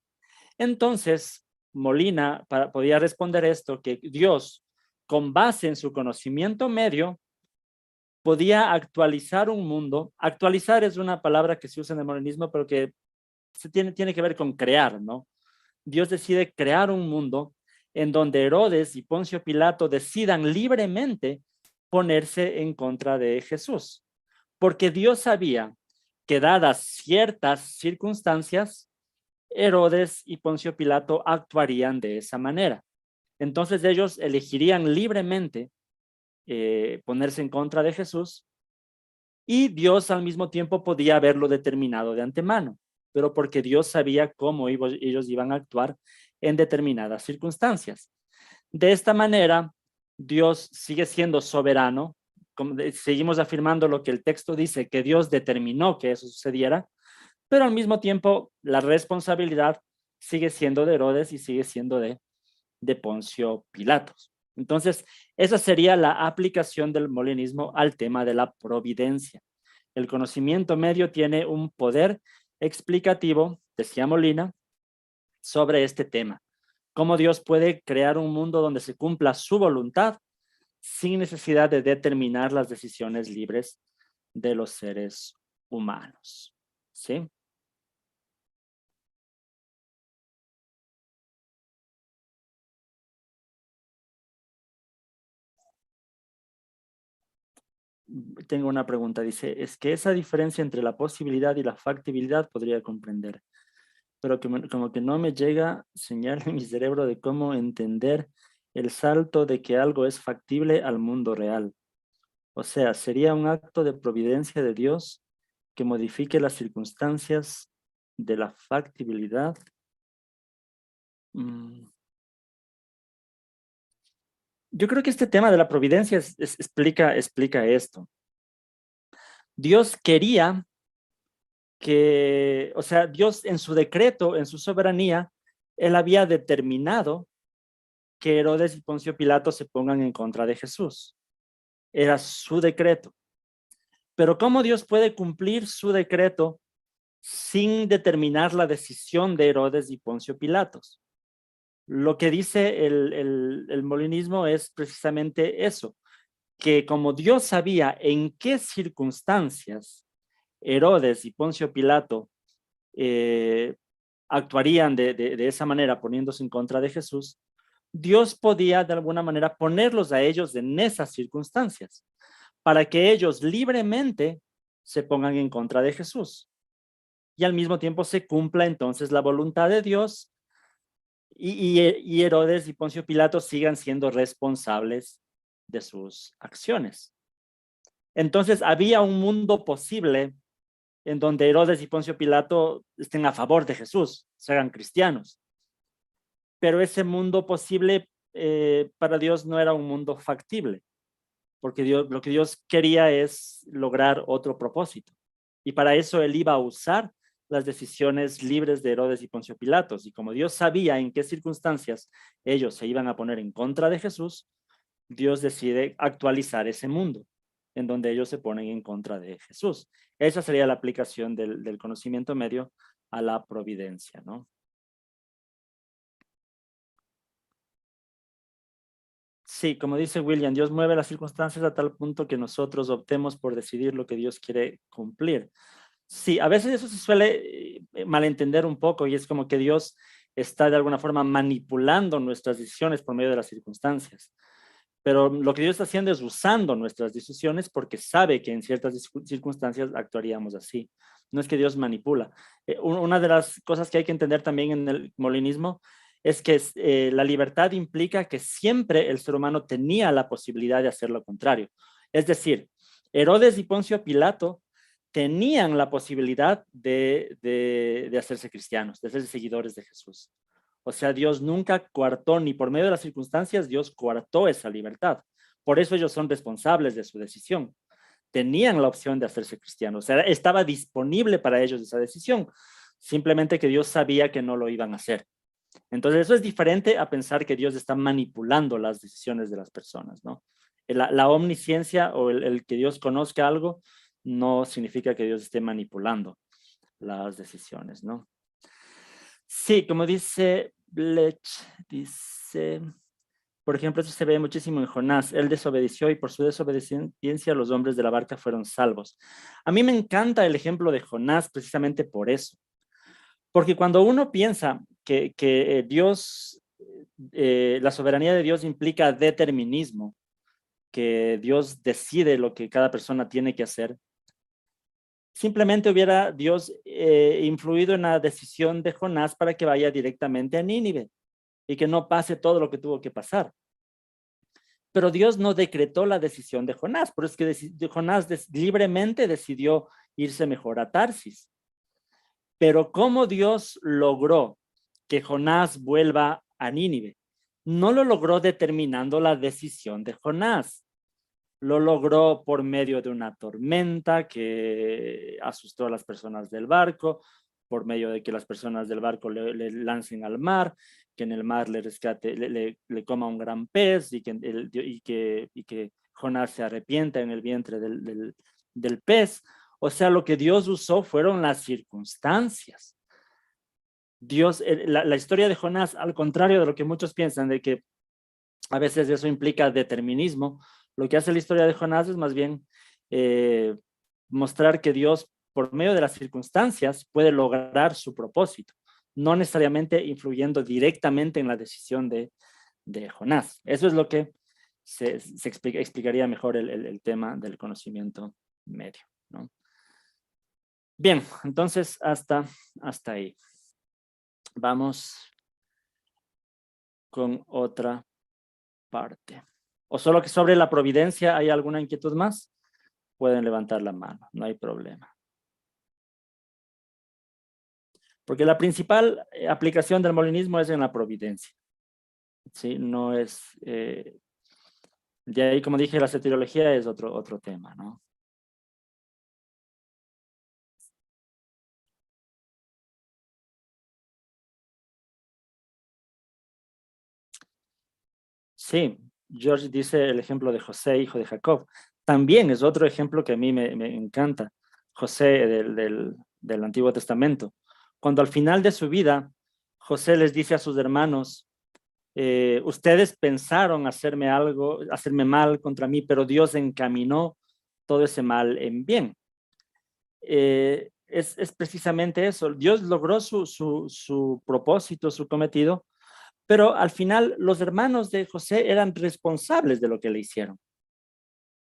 Entonces, Molina podía responder esto, que Dios, con base en su conocimiento medio, podía actualizar un mundo. Actualizar es una palabra que se usa en el molinismo, pero que tiene que ver con crear, ¿no? Dios decide crear un mundo en donde Herodes y Poncio Pilato decidan libremente ponerse en contra de Jesús, porque Dios sabía que dadas ciertas circunstancias, Herodes y Poncio Pilato actuarían de esa manera. Entonces ellos elegirían libremente ponerse en contra de Jesús y Dios al mismo tiempo podía haberlo determinado de antemano, pero porque Dios sabía cómo ellos iban a actuar en determinadas circunstancias. De esta manera, Dios sigue siendo soberano. Seguimos afirmando lo que el texto dice, que Dios determinó que eso sucediera, pero al mismo tiempo la responsabilidad sigue siendo de Herodes y sigue siendo de Poncio Pilatos. Entonces, esa sería la aplicación del molinismo al tema de la providencia. El conocimiento medio tiene un poder explicativo, decía Molina, sobre este tema. Cómo Dios puede crear un mundo donde se cumpla su voluntad sin necesidad de determinar las decisiones libres de los seres humanos. ¿Sí? Tengo una pregunta, dice, es que esa diferencia entre la posibilidad y la factibilidad podría comprender, pero como que no me llega señal en mi cerebro de cómo entender el salto de que algo es factible al mundo real. O sea, sería un acto de providencia de Dios que modifique las circunstancias de la factibilidad. Yo creo que este tema de la providencia explica esto. Dios quería que, o sea, Dios en su decreto, en su soberanía, él había determinado que Herodes y Poncio Pilato se pongan en contra de Jesús. Era su decreto. Pero ¿cómo Dios puede cumplir su decreto sin determinar la decisión de Herodes y Poncio Pilatos? Lo que dice el molinismo es precisamente eso, que como Dios sabía en qué circunstancias Herodes y Poncio Pilato actuarían de esa manera poniéndose en contra de Jesús, Dios podía de alguna manera ponerlos a ellos en esas circunstancias para que ellos libremente se pongan en contra de Jesús y al mismo tiempo se cumpla entonces la voluntad de Dios y Herodes y Poncio Pilato sigan siendo responsables de sus acciones. Entonces había un mundo posible en donde Herodes y Poncio Pilato estén a favor de Jesús, se hagan cristianos. Pero ese mundo posible para Dios no era un mundo factible, porque lo que Dios quería es lograr otro propósito. Y para eso él iba a usar las decisiones libres de Herodes y Poncio Pilatos. Y como Dios sabía en qué circunstancias ellos se iban a poner en contra de Jesús, Dios decide actualizar ese mundo en donde ellos se ponen en contra de Jesús. Esa sería la aplicación del conocimiento medio a la providencia, ¿no? Sí, como dice William, Dios mueve las circunstancias a tal punto que nosotros optemos por decidir lo que Dios quiere cumplir. Sí, a veces eso se suele malentender un poco y es como que Dios está de alguna forma manipulando nuestras decisiones por medio de las circunstancias. Pero lo que Dios está haciendo es usando nuestras decisiones porque sabe que en ciertas circunstancias actuaríamos así. No es que Dios manipula. Una de las cosas que hay que entender también en el molinismo es que la libertad implica que siempre el ser humano tenía la posibilidad de hacer lo contrario. Es decir, Herodes y Poncio Pilato tenían la posibilidad de hacerse cristianos, de hacerse seguidores de Jesús. O sea, Dios nunca coartó, ni por medio de las circunstancias, Dios coartó esa libertad. Por eso ellos son responsables de su decisión. Tenían la opción de hacerse cristianos. O sea, estaba disponible para ellos esa decisión. Simplemente que Dios sabía que no lo iban a hacer. Entonces, eso es diferente a pensar que Dios está manipulando las decisiones de las personas, ¿no? La omnisciencia o el que Dios conozca algo no significa que Dios esté manipulando las decisiones, ¿no? Sí, como dice Blech, dice, por ejemplo, eso se ve muchísimo en Jonás. Él desobedeció y por su desobediencia los hombres de la barca fueron salvos. A mí me encanta el ejemplo de Jonás precisamente por eso. Porque cuando uno piensa que Dios, la soberanía de Dios implica determinismo, que Dios decide lo que cada persona tiene que hacer, simplemente hubiera Dios influido en la decisión de Jonás para que vaya directamente a Nínive y que no pase todo lo que tuvo que pasar. Pero Dios no decretó la decisión de Jonás, por eso es que Jonás libremente decidió irse mejor a Tarsis. Pero ¿cómo Dios logró que Jonás vuelva a Nínive? No lo logró determinando la decisión de Jonás. Lo logró por medio de una tormenta que asustó a las personas del barco, por medio de que las personas del barco le lancen al mar, que en el mar le rescate, le coma un gran pez y que Jonás se arrepienta en el vientre del pez. O sea, lo que Dios usó fueron las circunstancias. Dios, la historia de Jonás, al contrario de lo que muchos piensan, de que a veces eso implica determinismo, lo que hace la historia de Jonás es más bien mostrar que Dios, por medio de las circunstancias, puede lograr su propósito, no necesariamente influyendo directamente en la decisión de Jonás. Eso es lo que se explicaría mejor el tema del conocimiento medio, ¿no? Bien, entonces hasta ahí. Vamos con otra parte. O solo que sobre la providencia hay alguna inquietud más, pueden levantar la mano, no hay problema. Porque la principal aplicación del molinismo es en la providencia. ¿Sí? No es... de ahí, como dije, la soteriología es otro tema, ¿no? Sí, George dice el ejemplo de José, hijo de Jacob. También es otro ejemplo que a mí me encanta. José del Antiguo Testamento. Cuando al final de su vida, José les dice a sus hermanos, ustedes pensaron hacerme mal contra mí, pero Dios encaminó todo ese mal en bien. Es precisamente eso. Dios logró su propósito, su cometido, pero al final los hermanos de José eran responsables de lo que le hicieron.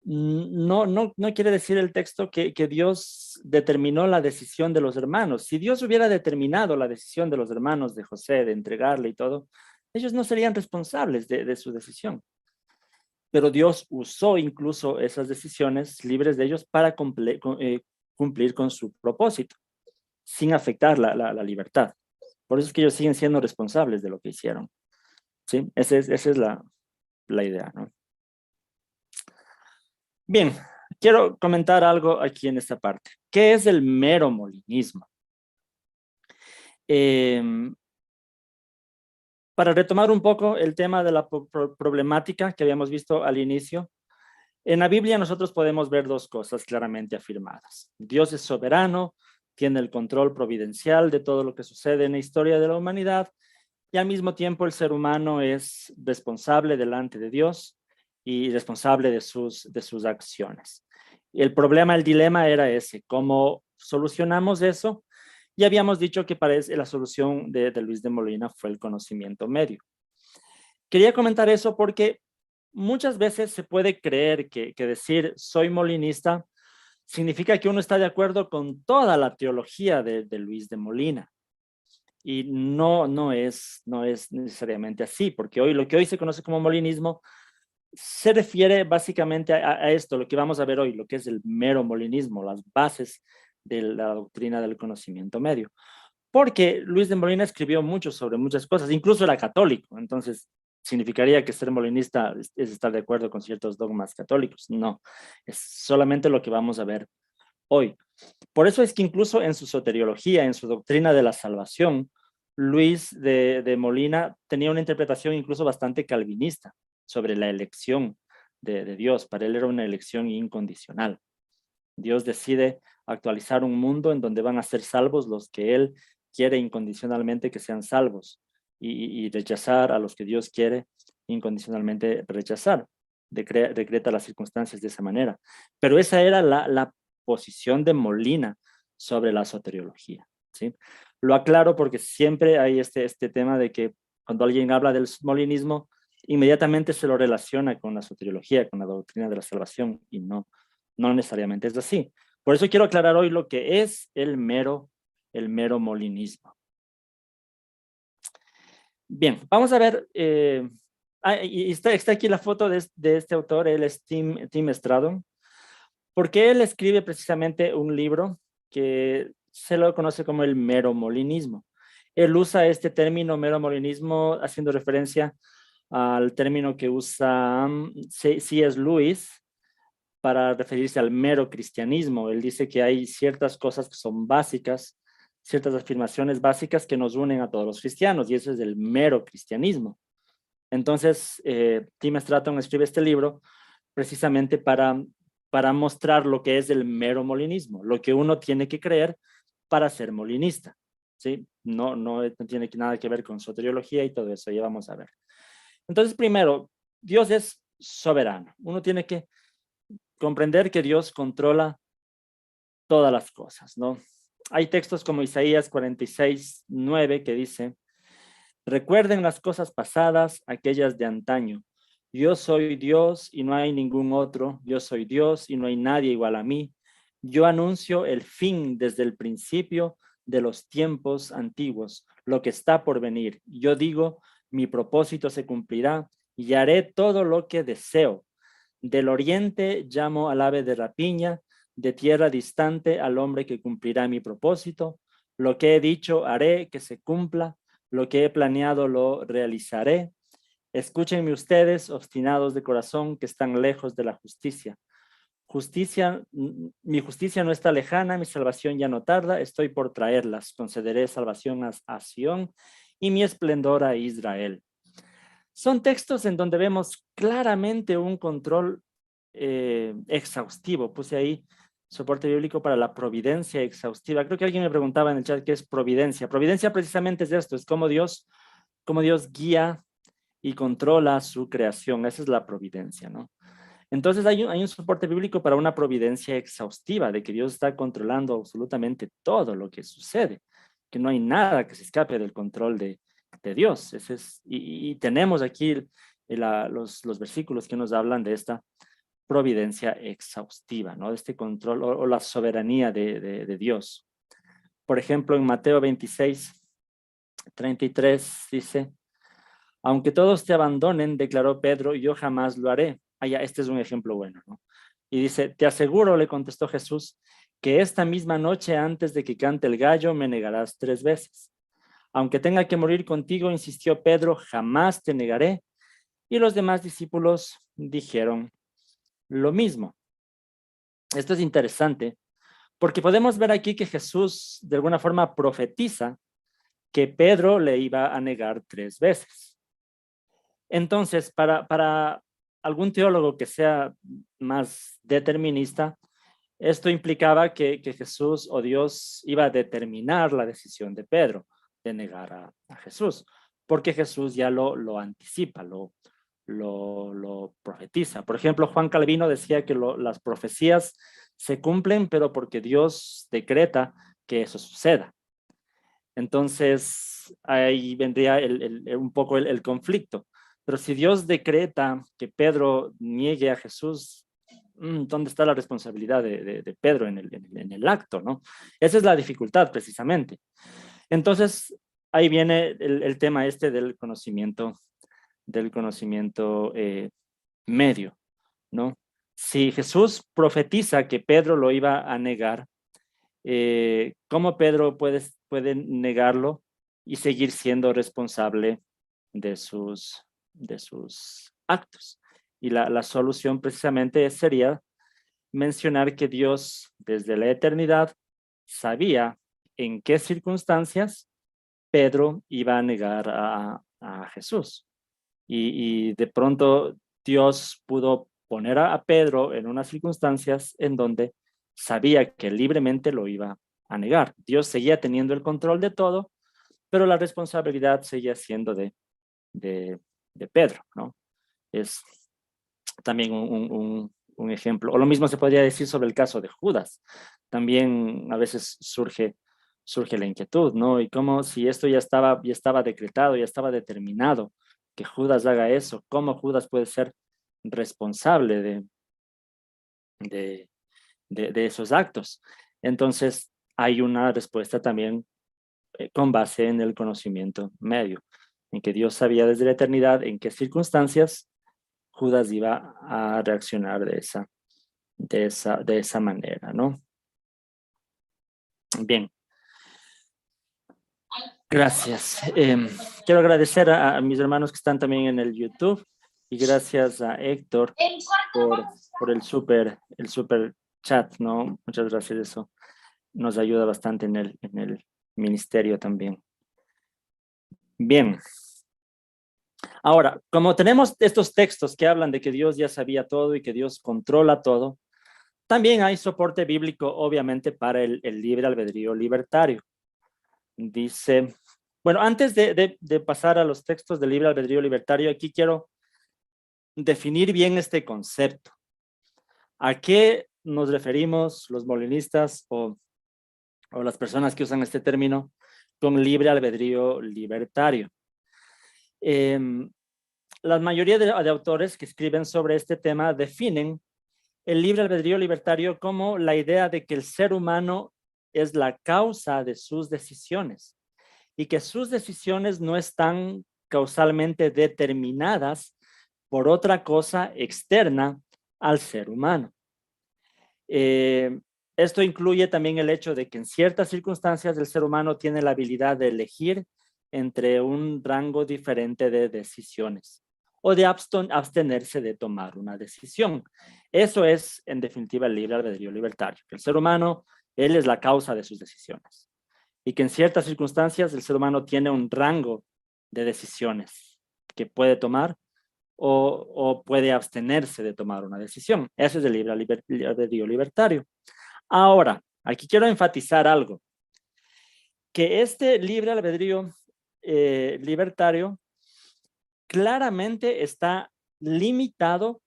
No quiere decir el texto que Dios determinó la decisión de los hermanos. Si Dios hubiera determinado la decisión de los hermanos de José de entregarle y todo, ellos no serían responsables de su decisión. Pero Dios usó incluso esas decisiones libres de ellos para cumplir con su propósito, sin afectar la libertad. Por eso es que ellos siguen siendo responsables de lo que hicieron. ¿Sí? Esa es la idea, ¿no? Bien, quiero comentar algo aquí en esta parte. ¿Qué es el mero molinismo? Para retomar un poco el tema de la problemática que habíamos visto al inicio, en la Biblia nosotros podemos ver dos cosas claramente afirmadas. Dios es soberano, tiene el control providencial de todo lo que sucede en la historia de la humanidad y al mismo tiempo el ser humano es responsable delante de Dios y responsable de sus acciones. Y el problema, el dilema era ese, cómo solucionamos eso y habíamos dicho que parece la solución de Luis de Molina fue el conocimiento medio. Quería comentar eso porque muchas veces se puede creer que decir soy molinista significa que uno está de acuerdo con toda la teología de Luis de Molina. Y no es necesariamente así, porque lo que hoy se conoce como molinismo se refiere básicamente a esto, lo que vamos a ver hoy, lo que es el mero molinismo, las bases de la doctrina del conocimiento medio. Porque Luis de Molina escribió mucho sobre muchas cosas, incluso era católico, entonces significaría que ser molinista es estar de acuerdo con ciertos dogmas católicos. No, es solamente lo que vamos a ver hoy. Por eso es que incluso en su soteriología, en su doctrina de la salvación, Luis de Molina tenía una interpretación incluso bastante calvinista sobre la elección de Dios. Para él era una elección incondicional. Dios decide actualizar un mundo en donde van a ser salvos los que él quiere incondicionalmente que sean salvos y rechazar a los que Dios quiere incondicionalmente rechazar. Decreta las circunstancias de esa manera. Pero esa era la posición de Molina sobre la soteriología, ¿sí? Lo aclaro porque siempre hay este tema de que cuando alguien habla del molinismo, inmediatamente se lo relaciona con la soteriología, con la doctrina de la salvación, y no necesariamente es así. Por eso quiero aclarar hoy lo que es el mero molinismo. Bien, vamos a ver, y está aquí la foto de este autor, él es Tim Stratton, porque él escribe precisamente un libro que se lo conoce como el mero molinismo. Él usa este término mero molinismo haciendo referencia al término que usa C.S. Lewis para referirse al mero cristianismo. Él dice que hay ciertas cosas que son básicas, ciertas afirmaciones básicas que nos unen a todos los cristianos, y eso es el mero cristianismo. Entonces, Tim Stratton escribe este libro precisamente para mostrar lo que es el mero molinismo, lo que uno tiene que creer para ser molinista, ¿sí? No tiene nada que ver con soteriología y todo eso, ya vamos a ver. Entonces, primero, Dios es soberano. Uno tiene que comprender que Dios controla todas las cosas, ¿no? Hay textos como Isaías 46:9 que dice: recuerden las cosas pasadas, aquellas de antaño. Yo soy Dios y no hay ningún otro. Yo soy Dios y no hay nadie igual a mí. Yo anuncio el fin desde el principio de los tiempos antiguos, lo que está por venir. Yo digo, mi propósito se cumplirá y haré todo lo que deseo. Del oriente llamo al ave de rapiña, de tierra distante al hombre que cumplirá mi propósito. Lo que he dicho haré que se cumpla, lo que he planeado lo realizaré. Escúchenme ustedes, obstinados de corazón, que están lejos de la justicia. Mi justicia no está lejana, mi salvación ya no tarda, estoy por traerlas. Concederé salvación a Sión y mi esplendor a Israel. Son textos en donde vemos claramente un control exhaustivo. Puse ahí soporte bíblico para la providencia exhaustiva. Creo que alguien me preguntaba en el chat qué es providencia. Providencia precisamente es esto, es cómo Dios guía y controla su creación. Esa es la providencia, ¿no? Entonces hay un soporte bíblico para una providencia exhaustiva, de que Dios está controlando absolutamente todo lo que sucede, que no hay nada que se escape del control de Dios. Y tenemos aquí los versículos que nos hablan de esta providencia exhaustiva, ¿no? De este control o la soberanía de Dios. Por ejemplo, en Mateo 26:33 dice: aunque todos te abandonen, declaró Pedro, yo jamás lo haré. Este es un ejemplo bueno, ¿no? Y dice: te aseguro, le contestó Jesús, que esta misma noche antes de que cante el gallo me negarás 3 veces. Aunque tenga que morir contigo, insistió Pedro, jamás te negaré. Y los demás discípulos dijeron lo mismo. Esto es interesante porque podemos ver aquí que Jesús de alguna forma profetiza que Pedro le iba a negar 3 veces. Entonces, para algún teólogo que sea más determinista, esto implicaba que Jesús o Dios iba a determinar la decisión de Pedro de negar a Jesús, porque Jesús ya lo anticipa, lo profetiza. Por ejemplo, Juan Calvino decía que las profecías se cumplen, pero porque Dios decreta que eso suceda. Entonces, ahí vendría un poco el conflicto. Pero si Dios decreta que Pedro niegue a Jesús, ¿dónde está la responsabilidad de Pedro en el acto, ¿no? Esa es la dificultad, precisamente. Entonces, ahí viene el tema este del conocimiento medio, ¿no? Si Jesús profetiza que Pedro lo iba a negar, ¿cómo Pedro puede negarlo y seguir siendo responsable de sus actos? Y la solución precisamente sería mencionar que Dios desde la eternidad sabía en qué circunstancias Pedro iba a negar a Jesús. Y de pronto Dios pudo poner a Pedro en unas circunstancias en donde sabía que libremente lo iba a negar. Dios seguía teniendo el control de todo, pero la responsabilidad seguía siendo de Pedro, ¿no? Es también un ejemplo. O lo mismo se podría decir sobre el caso de Judas. También a veces surge la inquietud, ¿no? Y como si esto ya estaba decretado, ya estaba determinado que Judas haga eso, ¿cómo Judas puede ser responsable de esos actos? Entonces, hay una respuesta también con base en el conocimiento medio, en que Dios sabía desde la eternidad en qué circunstancias Judas iba a reaccionar de esa manera, ¿no? Bien. Gracias. Quiero agradecer a mis hermanos que están también en el YouTube y gracias a Héctor por el super chat, ¿no? Muchas gracias, eso nos ayuda bastante en el ministerio también. Bien. Ahora, como tenemos estos textos que hablan de que Dios ya sabía todo y que Dios controla todo, también hay soporte bíblico, obviamente, para el libre albedrío libertario. Dice, bueno, antes de pasar a los textos del libre albedrío libertario, aquí quiero definir bien este concepto. ¿A qué nos referimos los molinistas o las personas que usan este término con libre albedrío libertario? La mayoría de autores que escriben sobre este tema definen el libre albedrío libertario como la idea de que el ser humano es la causa de sus decisiones y que sus decisiones no están causalmente determinadas por otra cosa externa al ser humano. Esto incluye también el hecho de que en ciertas circunstancias el ser humano tiene la habilidad de elegir entre un rango diferente de decisiones o de abstenerse de tomar una decisión. Eso es, en definitiva, el libre albedrío libertario. El ser humano, él es la causa de sus decisiones. Y que en ciertas circunstancias el ser humano tiene un rango de decisiones que puede tomar o puede abstenerse de tomar una decisión. Eso es el libre albedrío libertario. Ahora, aquí quiero enfatizar algo. Que este libre albedrío libertario claramente está limitado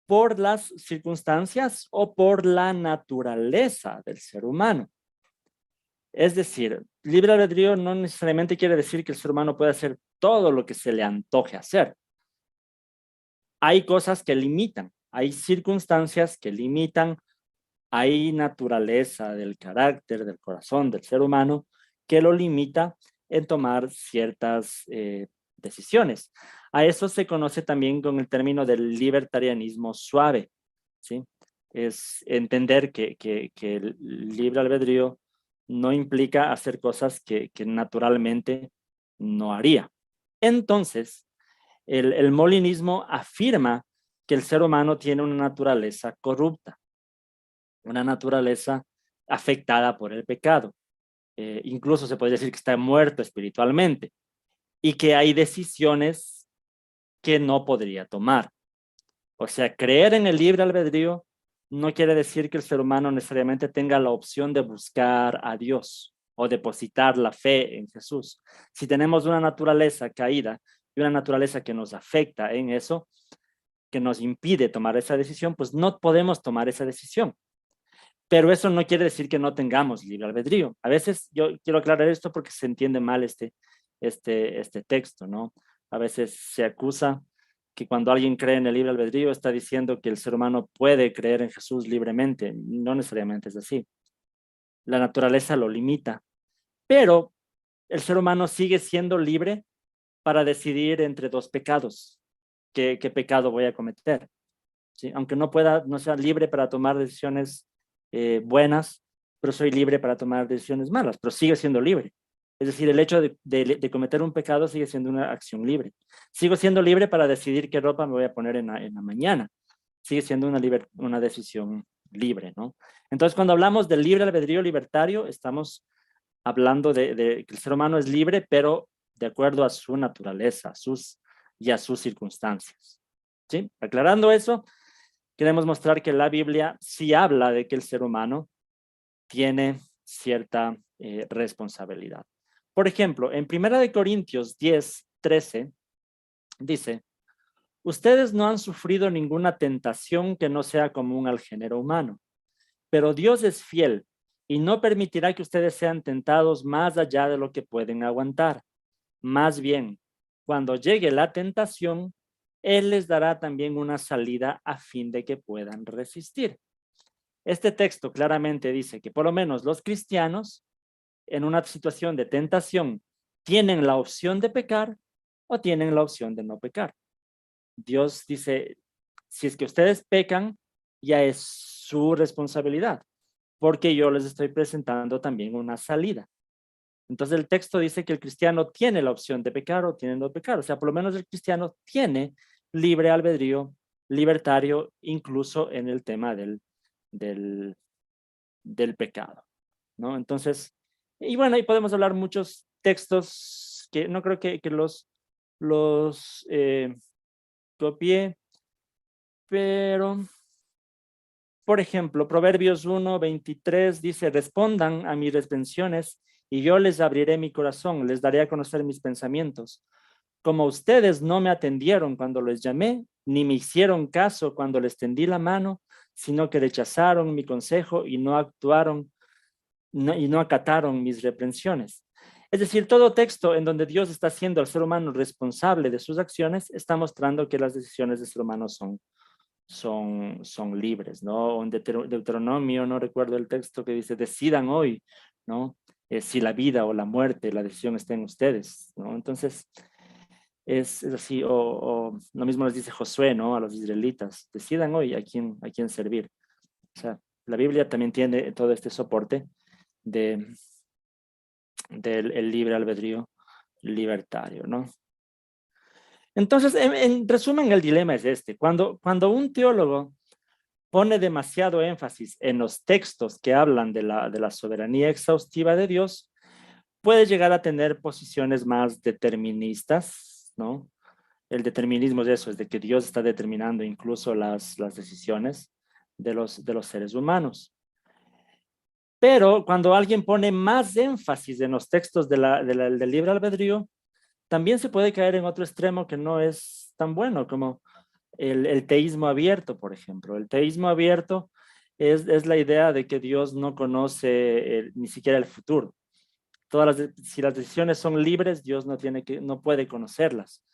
por las circunstancias o por la naturaleza del ser humano. Es decir, libre albedrío no necesariamente quiere decir que el ser humano puede hacer todo lo que se le antoje hacer. Hay cosas que limitan, hay circunstancias que limitan, hay naturaleza del carácter, del corazón del ser humano que lo limita en tomar ciertas decisiones. A eso se conoce también con el término del libertarianismo suave, ¿sí? Es entender que el libre albedrío no implica hacer cosas que naturalmente no haría. Entonces, el molinismo afirma que el ser humano tiene una naturaleza corrupta, una naturaleza afectada por el pecado. Incluso se puede decir que está muerto espiritualmente y que hay decisiones que no podría tomar. O sea, creer en el libre albedrío no quiere decir que el ser humano necesariamente tenga la opción de buscar a Dios o depositar la fe en Jesús. Si tenemos una naturaleza caída y una naturaleza que nos afecta en eso, que nos impide tomar esa decisión, pues no podemos tomar esa decisión. Pero eso no quiere decir que no tengamos libre albedrío. A veces yo quiero aclarar esto porque se entiende mal este texto, ¿no? A veces se acusa que cuando alguien cree en el libre albedrío está diciendo que el ser humano puede creer en Jesús libremente. No necesariamente es así. La naturaleza lo limita, pero el ser humano sigue siendo libre para decidir entre dos pecados. ¿Qué pecado voy a cometer? ¿Sí? Aunque no sea libre para tomar decisiones buenas, pero soy libre para tomar decisiones malas, pero sigue siendo libre. Es decir, el hecho de cometer un pecado sigue siendo una acción libre. Sigo siendo libre para decidir qué ropa me voy a poner en la mañana. Sigue siendo una decisión libre, ¿no? Entonces, cuando hablamos del libre albedrío libertario, estamos hablando de que el ser humano es libre, pero de acuerdo a su naturaleza, y a sus circunstancias. ¿Sí? Aclarando eso, queremos mostrar que la Biblia sí habla de que el ser humano tiene cierta responsabilidad. Por ejemplo, en 1 Corintios 10:13 dice: ustedes no han sufrido ninguna tentación que no sea común al género humano, pero Dios es fiel y no permitirá que ustedes sean tentados más allá de lo que pueden aguantar. Más bien, cuando llegue la tentación, Él les dará también una salida a fin de que puedan resistir. Este texto claramente dice que por lo menos los cristianos en una situación de tentación tienen la opción de pecar o tienen la opción de no pecar. Dios dice, si es que ustedes pecan, ya es su responsabilidad, porque yo les estoy presentando también una salida. Entonces el texto dice que el cristiano tiene la opción de pecar o tiene no pecar. O sea, por lo menos el cristiano tiene libre albedrío, libertario, incluso en el tema del pecado, ¿no? Entonces, y bueno, ahí podemos hablar muchos textos que no creo que los copié, pero, por ejemplo, Proverbios 1:23 dice: respondan a mis reprensiones y yo les abriré mi corazón, les daré a conocer mis pensamientos. Como ustedes no me atendieron cuando les llamé, ni me hicieron caso cuando les tendí la mano, sino que rechazaron mi consejo y no acataron mis reprensiones. Es decir, todo texto en donde Dios está haciendo al ser humano responsable de sus acciones está mostrando que las decisiones del ser humano son libres, ¿no? En Deuteronomio, no recuerdo el texto que dice: decidan hoy, ¿no? Si la vida o la muerte, la decisión está en ustedes, ¿no? Entonces, es así, o lo mismo les dice Josué, ¿no? A los israelitas: decidan hoy a quién servir. O sea, la Biblia también tiene todo este soporte del libre albedrío libertario, ¿no? Entonces, en resumen, el dilema es este: cuando un teólogo pone demasiado énfasis en los textos que hablan de la soberanía exhaustiva de Dios, puede llegar a tener posiciones más deterministas, ¿no? El determinismo es eso, es de que Dios está determinando incluso las decisiones de los seres humanos. Pero cuando alguien pone más énfasis en los textos del libre albedrío, también se puede caer en otro extremo que no es tan bueno, como el teísmo abierto, por ejemplo. El teísmo abierto es la idea de que Dios no conoce ni siquiera el futuro. Si las decisiones son libres, Dios no puede conocerlas.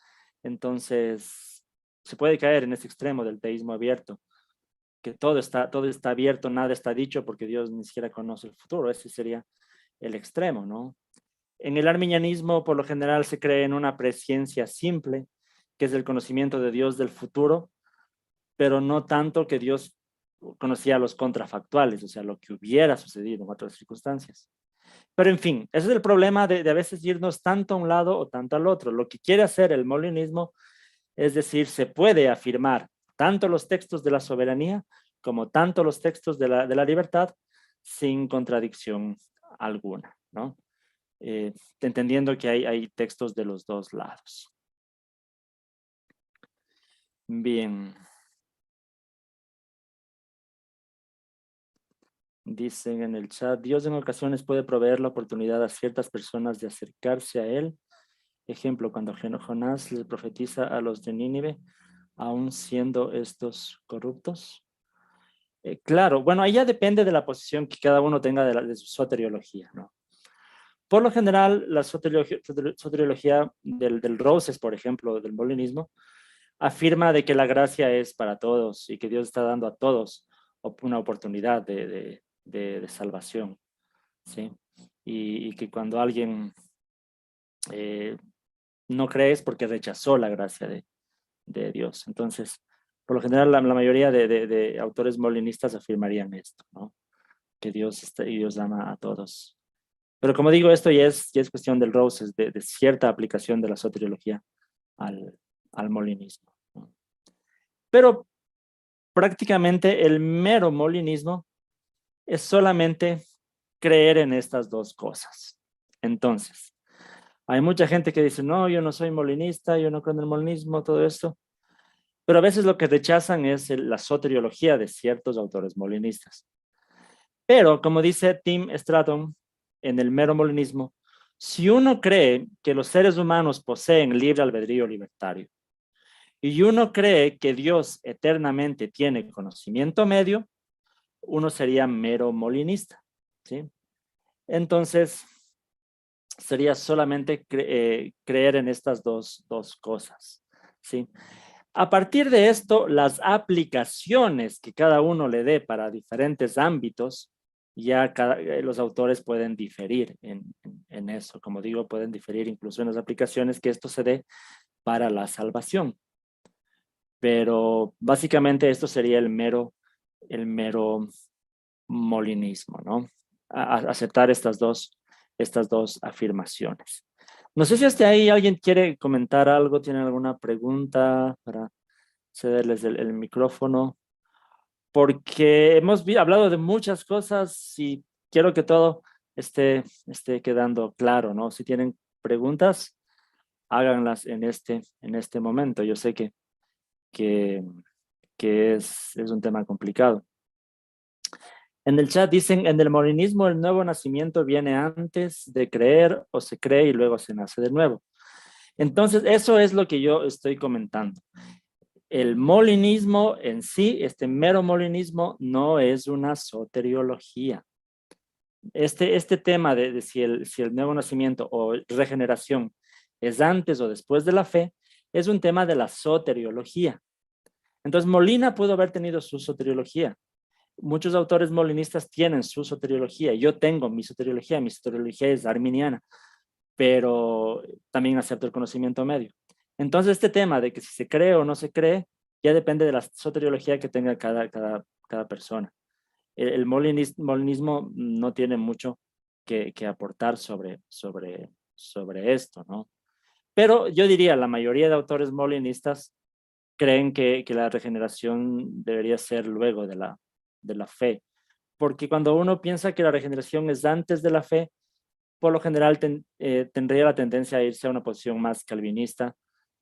Entonces, se puede caer en ese extremo del teísmo abierto, que todo está abierto, nada está dicho porque Dios ni siquiera conoce el futuro. Ese sería el extremo, ¿no? En el arminianismo, por lo general, se cree en una presciencia simple, que es el conocimiento de Dios del futuro, pero no tanto que Dios conocía los contrafactuales, o sea, lo que hubiera sucedido en otras circunstancias. Pero en fin, ese es el problema de a veces irnos tanto a un lado o tanto al otro. Lo que quiere hacer el molinismo es decir, se puede afirmar tanto los textos de la soberanía como tanto los textos de la libertad sin contradicción alguna, ¿no? Entendiendo que hay textos de los dos lados. Bien. Dicen en el chat: Dios en ocasiones puede proveer la oportunidad a ciertas personas de acercarse a Él. Ejemplo, cuando Jonás les profetiza a los de Nínive, aún siendo estos corruptos. Claro, bueno, ahí ya depende de la posición que cada uno tenga de su soteriología, ¿no? Por lo general, la soteriología del Roses, por ejemplo, del molinismo, afirma de que la gracia es para todos y que Dios está dando a todos una oportunidad de salvación, ¿sí? Y que cuando alguien no cree es porque rechazó la gracia de Dios. Entonces, por lo general, la mayoría de autores molinistas afirmarían esto, ¿no? Que Dios ama a todos. Pero como digo, esto ya es cuestión del Roses, de cierta aplicación de la soteriología al molinismo, ¿no? Pero prácticamente el mero molinismo es solamente creer en estas dos cosas. Entonces, hay mucha gente que dice, no, yo no soy molinista, yo no creo en el molinismo, todo esto. Pero a veces lo que rechazan es la soteriología de ciertos autores molinistas. Pero, como dice Tim Stratton en el mero molinismo, si uno cree que los seres humanos poseen libre albedrío libertario y uno cree que Dios eternamente tiene conocimiento medio, uno sería mero molinista, ¿sí? Entonces, sería solamente creer en estas dos cosas, ¿sí? A partir de esto, las aplicaciones que cada uno le dé para diferentes ámbitos, ya los autores pueden diferir en eso. Como digo, pueden diferir incluso en las aplicaciones que esto se dé para la salvación. Pero básicamente esto sería el mero molinismo, ¿no? Aceptar estas dos afirmaciones. No sé si hasta ahí alguien quiere comentar algo, tiene alguna pregunta para cederles el micrófono, porque hemos hablado de muchas cosas y quiero que todo esté quedando claro, ¿no? Si tienen preguntas, háganlas en este momento. Yo sé que es un tema complicado. En el chat dicen, en el molinismo el nuevo nacimiento viene antes de creer o se cree y luego se nace de nuevo. Entonces, eso es lo que yo estoy comentando. El molinismo en sí, este mero molinismo, no es una soteriología. Este tema de si el nuevo nacimiento o regeneración es antes o después de la fe, es un tema de la soteriología. Entonces, Molina pudo haber tenido su soteriología. Muchos autores molinistas tienen su soteriología. Yo tengo mi soteriología es arminiana, pero también acepto el conocimiento medio. Entonces, este tema de que si se cree o no se cree, ya depende de la soteriología que tenga cada persona. El molinismo no tiene mucho que aportar sobre esto, ¿no? Pero yo diría, la mayoría de autores molinistas creen que la regeneración debería ser luego de la fe. Porque cuando uno piensa que la regeneración es antes de la fe, por lo general tendría la tendencia a irse a una posición más calvinista,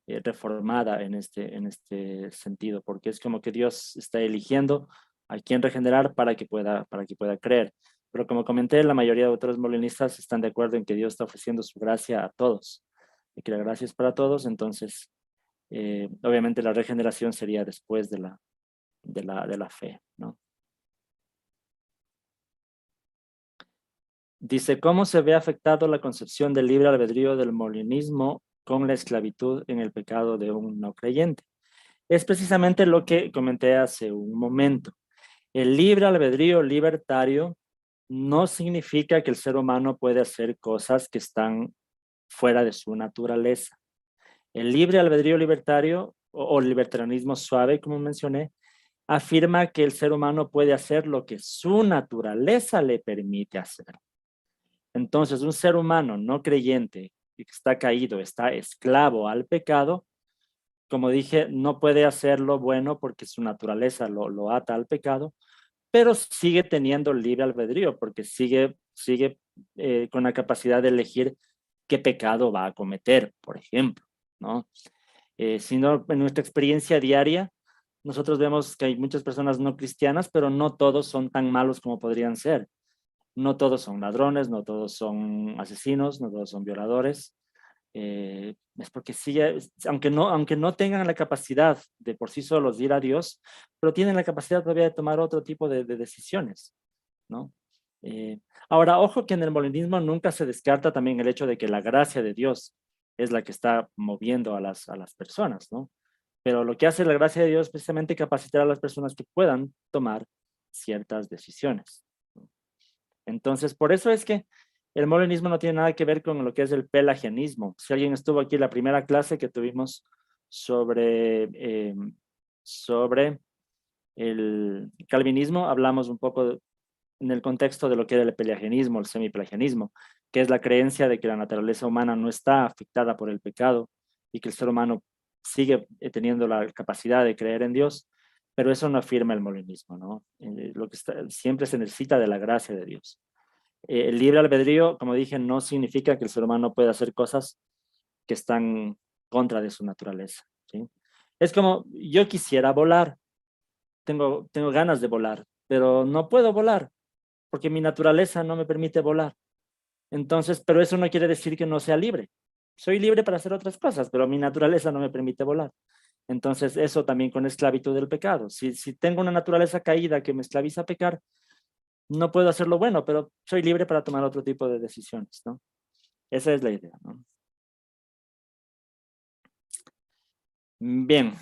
reformada en este sentido, porque es como que Dios está eligiendo a quién regenerar para que pueda creer. Pero como comenté, la mayoría de autores molinistas están de acuerdo en que Dios está ofreciendo su gracia a todos, y que la gracia es para todos. Entonces, obviamente la regeneración sería después de la fe, ¿no? Dice, ¿cómo se ve afectado la concepción del libre albedrío del molinismo con la esclavitud en el pecado de un no creyente? Es precisamente lo que comenté hace un momento. El libre albedrío libertario no significa que el ser humano puede hacer cosas que están fuera de su naturaleza. El libre albedrío libertario o libertarianismo suave, como mencioné, afirma que el ser humano puede hacer lo que su naturaleza le permite hacer. Entonces, un ser humano no creyente que está caído, está esclavo al pecado, como dije, no puede hacer lo bueno porque su naturaleza lo ata al pecado, pero sigue teniendo libre albedrío porque sigue con la capacidad de elegir qué pecado va a cometer, por ejemplo, ¿no? Sino en nuestra experiencia diaria, nosotros vemos que hay muchas personas no cristianas, pero no todos son tan malos como podrían ser. No todos son ladrones, no todos son asesinos, no todos son violadores. es porque sigue, aunque no tengan la capacidad de por sí solos de ir a Dios, pero tienen la capacidad todavía de tomar otro tipo de decisiones, ¿no? Ahora, ojo que en el molinismo nunca se descarta también el hecho de que la gracia de Dios es la que está moviendo a las personas, ¿no? Pero lo que hace la gracia de Dios es precisamente capacitar a las personas que puedan tomar ciertas decisiones. Entonces, por eso es que el molinismo no tiene nada que ver con lo que es el pelagianismo. Si alguien estuvo aquí en la primera clase que tuvimos sobre el calvinismo, hablamos un poco en el contexto de lo que era el pelagianismo, el semipelagianismo, que es la creencia de que la naturaleza humana no está afectada por el pecado y que el ser humano sigue teniendo la capacidad de creer en Dios, pero eso no afirma el molinismo, ¿no? Lo que siempre se necesita de la gracia de Dios. El libre albedrío, como dije, no significa que el ser humano pueda hacer cosas que están contra de su naturaleza, ¿sí? Es como, yo quisiera volar, tengo ganas de volar, pero no puedo volar porque mi naturaleza no me permite volar. Entonces, pero eso no quiere decir que no sea libre. Soy libre para hacer otras cosas, pero mi naturaleza no me permite volar. Entonces, eso también con esclavitud del pecado. Si tengo una naturaleza caída que me esclaviza a pecar, no puedo hacerlo bueno, pero soy libre para tomar otro tipo de decisiones, ¿no? Esa es la idea, ¿no? Bien.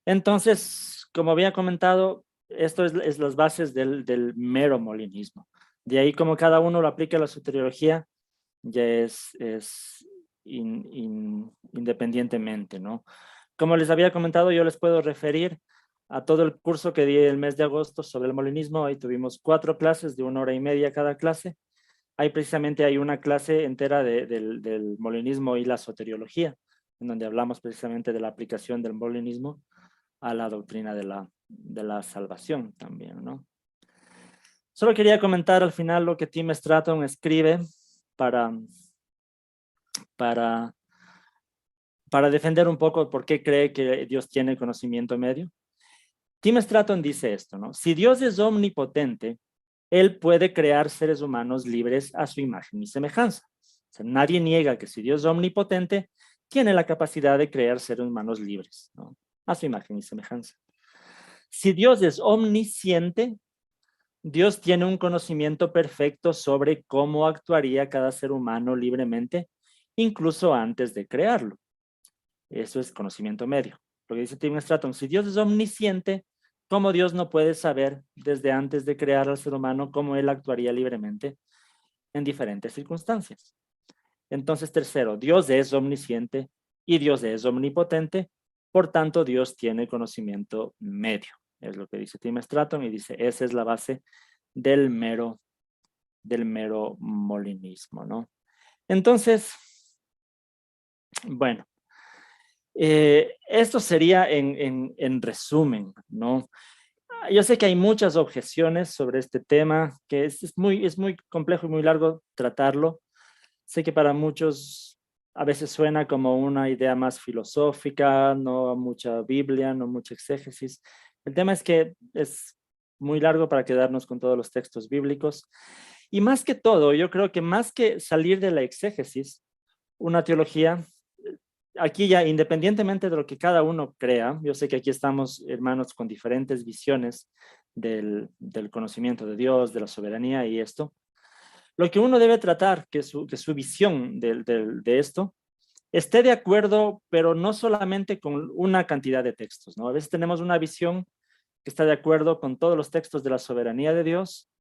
Entonces, como había comentado, esto es las bases del mero molinismo. De ahí, como cada uno lo aplica a la soteriología, ya es independientemente, ¿no? Como les había comentado, yo les puedo referir a todo el curso que di el mes de agosto sobre el molinismo. Ahí tuvimos 4 clases de 1 hora y media cada clase. Ahí precisamente hay una clase entera del molinismo y la soteriología, en donde hablamos precisamente de la aplicación del molinismo a la doctrina de la salvación también, ¿no? Solo quería comentar al final lo que Tim Stratton escribe para defender un poco por qué cree que Dios tiene conocimiento medio. Tim Stratton dice esto, ¿no? Si Dios es omnipotente, Él puede crear seres humanos libres a su imagen y semejanza. O sea, nadie niega que si Dios es omnipotente, tiene la capacidad de crear seres humanos libres, ¿no? A su imagen y semejanza. Si Dios es omnisciente, Dios tiene un conocimiento perfecto sobre cómo actuaría cada ser humano libremente, incluso antes de crearlo. Eso es conocimiento medio. Lo que dice Tim Stratton, si Dios es omnisciente, ¿cómo Dios no puede saber desde antes de crear al ser humano cómo él actuaría libremente en diferentes circunstancias? Entonces, tercero, Dios es omnisciente y Dios es omnipotente, por tanto, Dios tiene conocimiento medio. Es lo que dice Tim Stratton y dice, esa es la base del mero molinismo, ¿no? Entonces, bueno, esto sería en resumen, ¿no? Yo sé que hay muchas objeciones sobre este tema, que es muy complejo y muy largo tratarlo. Sé que para muchos a veces suena como una idea más filosófica, no mucha Biblia, no mucha exégesis. El tema es que es muy largo para quedarnos con todos los textos bíblicos. Y más que todo, yo creo que más que salir de la exégesis, una teología, aquí ya independientemente de lo que cada uno crea, yo sé que aquí estamos hermanos con diferentes visiones del conocimiento de Dios, de la soberanía y esto, lo que uno debe tratar, que su visión de esto, esté de acuerdo, pero no solamente con una cantidad de textos, ¿no? A veces tenemos una visión que está de acuerdo con todos los textos de la soberanía de Dios,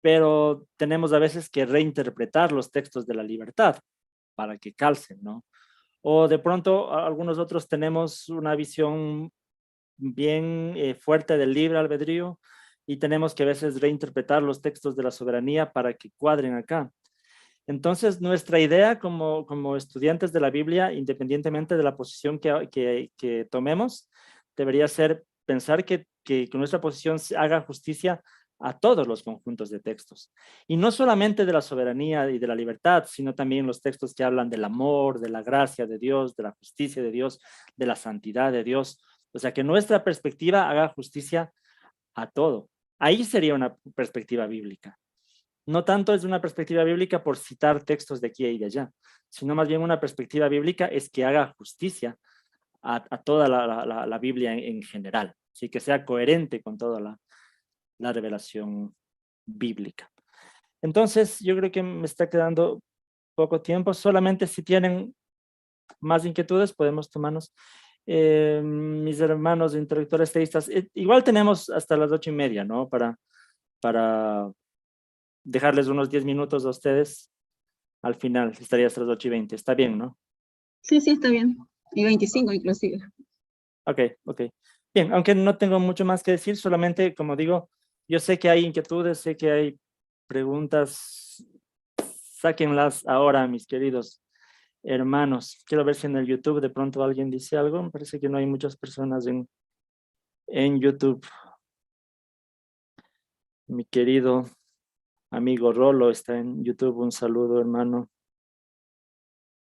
pero tenemos a veces que reinterpretar los textos de la libertad para que calcen, ¿no? O de pronto algunos otros tenemos una visión bien fuerte del libre albedrío y tenemos que a veces reinterpretar los textos de la soberanía para que cuadren acá. Entonces, nuestra idea como estudiantes de la Biblia, independientemente de la posición que tomemos, debería ser pensar que nuestra posición haga justicia a todos los conjuntos de textos. Y no solamente de la soberanía y de la libertad, sino también los textos que hablan del amor, de la gracia de Dios, de la justicia de Dios, de la santidad de Dios. O sea, que nuestra perspectiva haga justicia a todo. Ahí sería una perspectiva bíblica. no tanto es una perspectiva bíblica por citar textos de aquí y de allá, sino más bien una perspectiva bíblica es que haga justicia a toda la Biblia en general, así que sea coherente con toda la revelación bíblica. Entonces, yo creo que me está quedando poco tiempo, solamente si tienen más inquietudes podemos tomarnos. Mis hermanos intelectuales teístas, igual tenemos hasta las 8:30, ¿no? Para dejarles unos 10 minutos a ustedes. Al final estaría hasta las 8:20. Está bien, ¿no? Sí, sí, está bien. Y 25 inclusive. Ok. Bien, aunque no tengo mucho más que decir, solamente, como digo, yo sé que hay inquietudes, sé que hay preguntas. Sáquenlas ahora, mis queridos hermanos. Quiero ver si en el YouTube de pronto alguien dice algo. Me parece que no hay muchas personas en YouTube. Mi querido amigo Rolo está en YouTube. Un saludo, hermano.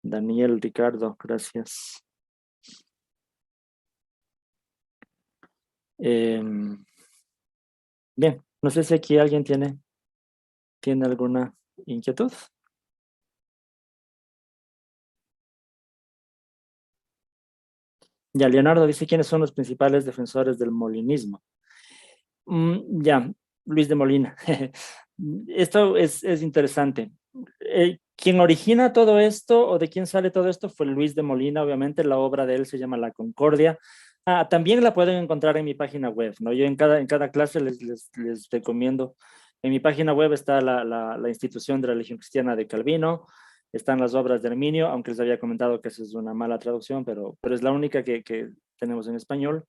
Daniel, Ricardo, gracias. Bien, no sé si aquí alguien tiene alguna inquietud. Ya, Leonardo dice quiénes son los principales defensores del molinismo. Ya, Luis de Molina. Esto es interesante. Quien origina todo esto o de quién sale todo esto fue Luis de Molina, obviamente la obra de él se llama La Concordia. También la pueden encontrar en mi página web, ¿no? Yo en cada clase les recomiendo. En mi página web está la institución de la religión cristiana de Calvino, están las obras de Arminio, aunque les había comentado que esa es una mala traducción, pero es la única que tenemos en español.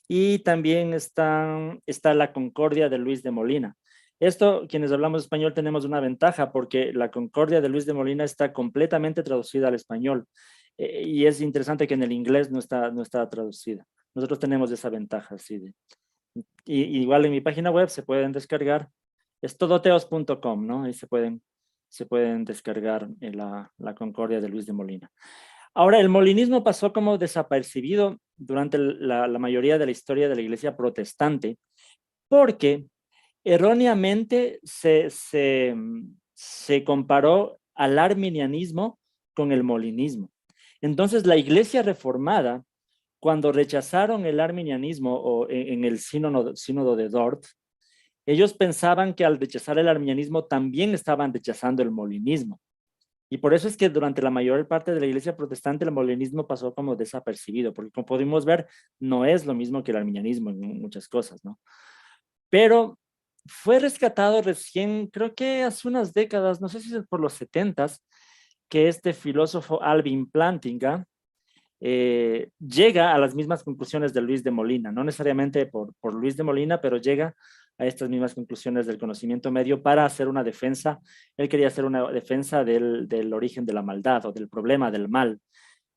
Y también está La Concordia de Luis de Molina. Esto, quienes hablamos español, tenemos una ventaja porque La Concordia de Luis de Molina está completamente traducida al español. Y es interesante que en el inglés no está traducida. Nosotros tenemos esa ventaja. ¿Sí? Igual en mi página web se pueden descargar. Es todoteos.com, ¿no? Ahí se pueden descargar la Concordia de Luis de Molina. Ahora, el molinismo pasó como desapercibido durante la mayoría de la historia de la iglesia protestante, porque erróneamente se comparó al arminianismo con el molinismo. Entonces, la iglesia reformada, cuando rechazaron el arminianismo o en el sínodo de Dort, ellos pensaban que al rechazar el arminianismo también estaban rechazando el molinismo. Y por eso es que durante la mayor parte de la iglesia protestante el molinismo pasó como desapercibido, porque como pudimos ver, no es lo mismo que el arminianismo en muchas cosas, ¿no? Pero fue rescatado recién, creo que hace unas décadas, no sé si es por los 70s, que este filósofo Alvin Plantinga llega a las mismas conclusiones de Luis de Molina, no necesariamente por Luis de Molina, pero llega a estas mismas conclusiones del conocimiento medio para hacer una defensa. Él quería hacer una defensa del origen de la maldad o del problema del mal,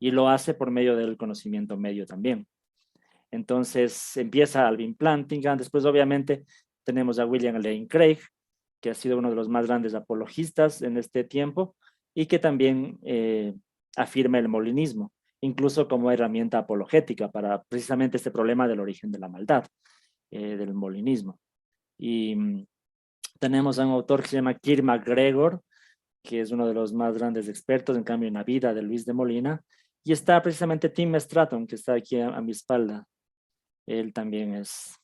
y lo hace por medio del conocimiento medio también. Entonces empieza Alvin Plantinga, después obviamente tenemos a William Lane Craig, que ha sido uno de los más grandes apologistas en este tiempo y que también afirma el molinismo, incluso como herramienta apologética para precisamente este problema del origen de la maldad, del molinismo. Y tenemos a un autor que se llama Kirk McGregor, que es uno de los más grandes expertos en cambio en la vida de Luis de Molina, y está precisamente Tim Stratton, que está aquí a mi espalda. Él también es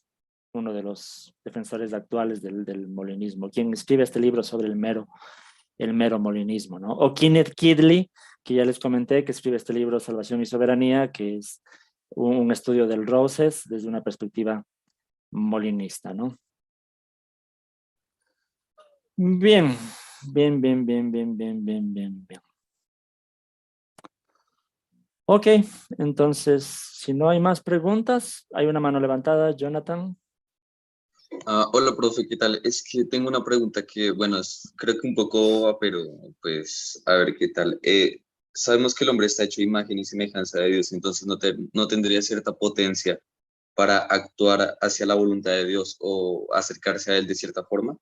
uno de los defensores actuales del molinismo, quien escribe este libro sobre el mero molinismo, ¿no? O Kenneth Kidley, que ya les comenté, que escribe este libro Salvación y Soberanía, que es un estudio del Roses desde una perspectiva molinista, ¿no? Bien. Ok, entonces, si no hay más preguntas, hay una mano levantada, Jonathan. Hola, profe, ¿qué tal? Es que tengo una pregunta que, bueno, creo que un poco boba, pero pues a ver qué tal. Sabemos que el hombre está hecho a imagen y semejanza de Dios, entonces no tendría cierta potencia para actuar hacia la voluntad de Dios o acercarse a él de cierta forma.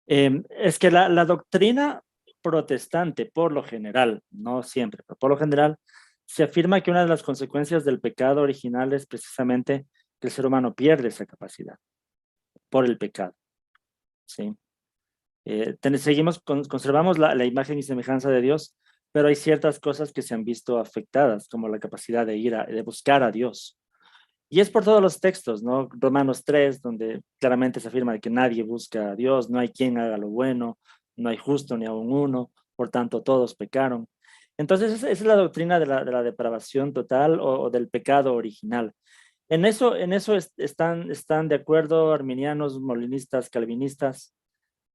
Es que la doctrina protestante, por lo general, no siempre, pero por lo general, se afirma que una de las consecuencias del pecado original es precisamente que el ser humano pierde esa capacidad por el pecado, ¿sí? Conservamos la imagen y semejanza de Dios, pero hay ciertas cosas que se han visto afectadas, como la capacidad de buscar a Dios. Y es por todos los textos, ¿no? Romanos 3, donde claramente se afirma que nadie busca a Dios, no hay quien haga lo bueno, no hay justo ni aun uno, por tanto todos pecaron. Entonces esa es la doctrina de la depravación total o del pecado original. En eso están de acuerdo arminianos, molinistas, calvinistas,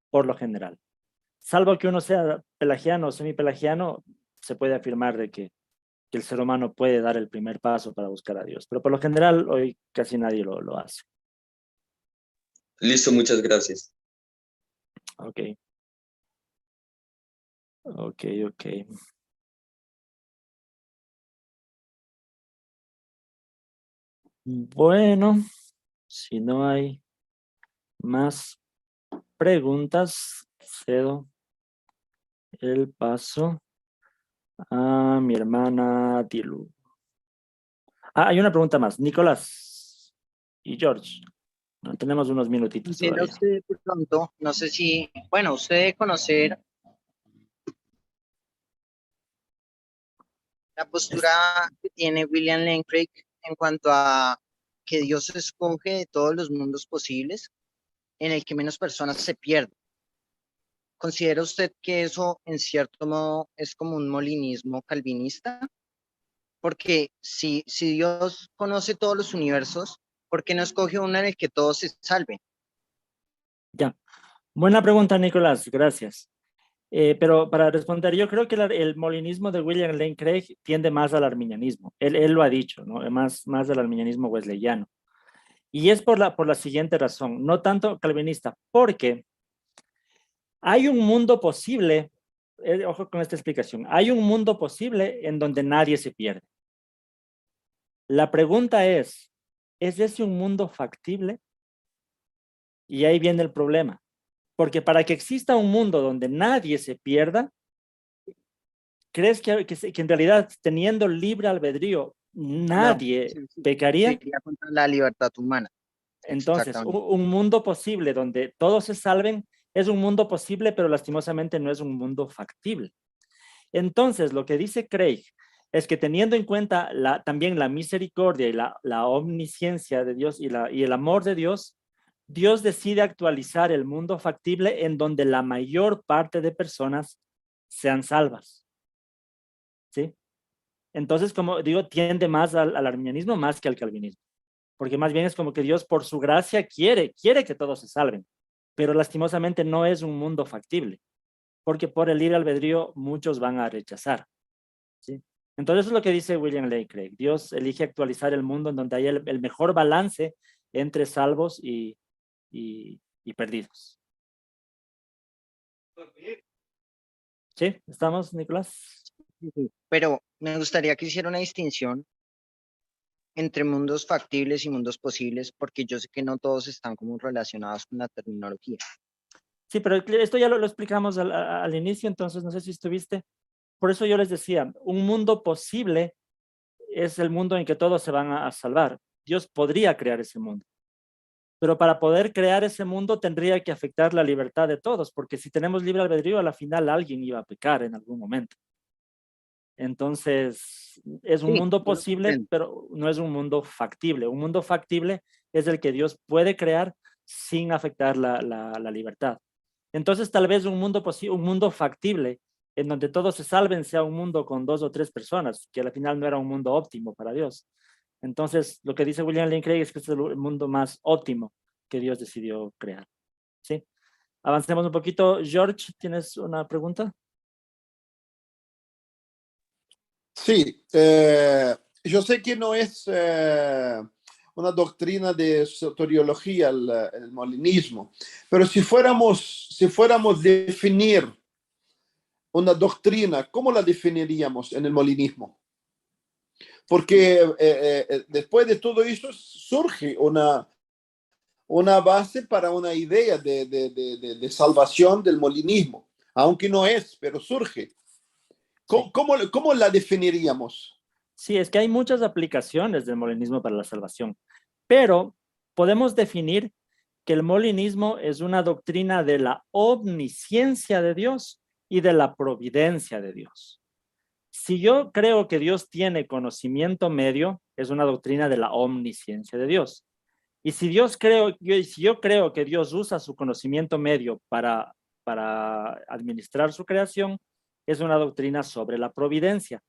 por lo general. Salvo que uno sea pelagiano o semipelagiano, se puede afirmar de que el ser humano puede dar el primer paso para buscar a Dios. Pero por lo general, hoy casi nadie lo hace. Listo, muchas gracias. Ok. Ok, ok. Bueno, si no hay más preguntas, cedo el paso a mi hermana Tilu. Hay una pregunta más. Nicolás y George. No, tenemos unos minutitos Entiendo todavía. usted de pronto, no sé si, bueno, usted debe conocer la postura que tiene William Lane Craig en cuanto a que Dios escoge de todos los mundos posibles en el que menos personas se pierden. ¿Considera usted que eso en cierto modo es como un molinismo calvinista? Porque si Dios conoce todos los universos, ¿por qué no escoge uno en el que todos se salven? Ya. Buena pregunta, Nicolás. Gracias. Pero para responder, yo creo que el molinismo de William Lane Craig tiende más al arminianismo. Él lo ha dicho, ¿no? Más del arminianismo wesleyano. Y es por la siguiente razón, no tanto calvinista, porque hay un mundo posible, ojo con esta explicación, hay un mundo posible en donde nadie se pierde. La pregunta ¿es ese un mundo factible? Y ahí viene el problema, porque para que exista un mundo donde nadie se pierda, ¿crees que en realidad teniendo libre albedrío No, nadie sí, pecaría? sería contra la libertad humana. Entonces, Exactamente. un mundo posible donde todos se salven es un mundo posible, pero lastimosamente no es un mundo factible. Entonces, lo que dice Craig es que teniendo en cuenta también la misericordia y la omnisciencia de Dios y el amor de Dios, Dios decide actualizar el mundo factible en donde la mayor parte de personas sean salvas. ¿Sí? Entonces, como digo, tiende más al arminianismo más que al calvinismo. Porque más bien es como que Dios por su gracia quiere que todos se salven, pero lastimosamente no es un mundo factible, porque por el libre albedrío muchos van a rechazar. ¿Sí? Entonces eso es lo que dice William Lane Craig. Dios elige actualizar el mundo en donde hay el mejor balance entre salvos y perdidos. ¿Sí? ¿Estamos, Nicolás? Sí. Pero me gustaría que hiciera una distinción entre mundos factibles y mundos posibles, porque yo sé que no todos están como relacionados con la terminología. Sí, pero esto ya lo explicamos al inicio, entonces no sé si estuviste. Por eso yo les decía, un mundo posible es el mundo en que todos se van a salvar. Dios podría crear ese mundo. Pero para poder crear ese mundo tendría que afectar la libertad de todos, porque si tenemos libre albedrío, a la final alguien iba a pecar en algún momento. Entonces, es un Sí, mundo yo lo posible, comprendo. pero no es un mundo factible. Un mundo factible es el que Dios puede crear sin afectar la libertad. Entonces, tal vez un mundo factible en donde todos se salven sea un mundo con 2 o 3 personas, que al final no era un mundo óptimo para Dios. Entonces, lo que dice William Lane Craig es que es el mundo más óptimo que Dios decidió crear. ¿Sí? Avancemos un poquito. George, ¿tienes una pregunta? Sí, yo sé que no es una doctrina de soteriología el molinismo, pero si fuéramos definir una doctrina, ¿cómo la definiríamos en el molinismo? Porque después de todo eso surge una base para una idea de salvación del molinismo, aunque no es, pero surge. Sí. ¿Cómo la definiríamos? Sí, es que hay muchas aplicaciones del molinismo para la salvación, pero podemos definir que el molinismo es una doctrina de la omnisciencia de Dios y de la providencia de Dios. Si yo creo que Dios tiene conocimiento medio, es una doctrina de la omnisciencia de Dios. Y si yo creo que Dios usa su conocimiento medio para administrar su creación, es una doctrina sobre la providencia.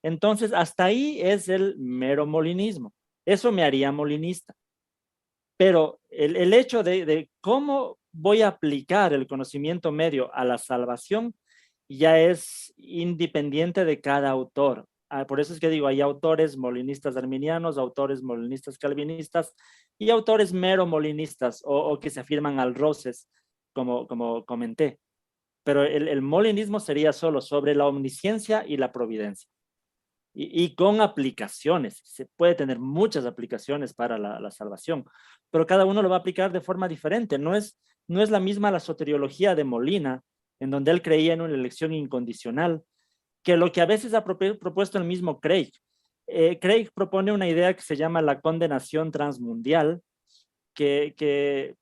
Entonces, hasta ahí es el mero molinismo. Eso me haría molinista. Pero el hecho de cómo voy a aplicar el conocimiento medio a la salvación ya es independiente de cada autor. Por eso es que digo, hay autores molinistas arminianos, autores molinistas calvinistas y autores mero molinistas o que se afirman al roces, como comenté. Pero el molinismo sería solo sobre la omnisciencia y la providencia. Y con aplicaciones. Se puede tener muchas aplicaciones para la salvación, pero cada uno lo va a aplicar de forma diferente. No es la misma la soteriología de Molina, en donde él creía en una elección incondicional, que lo que a veces ha propuesto el mismo Craig. Craig propone una idea que se llama la condenación transmundial, que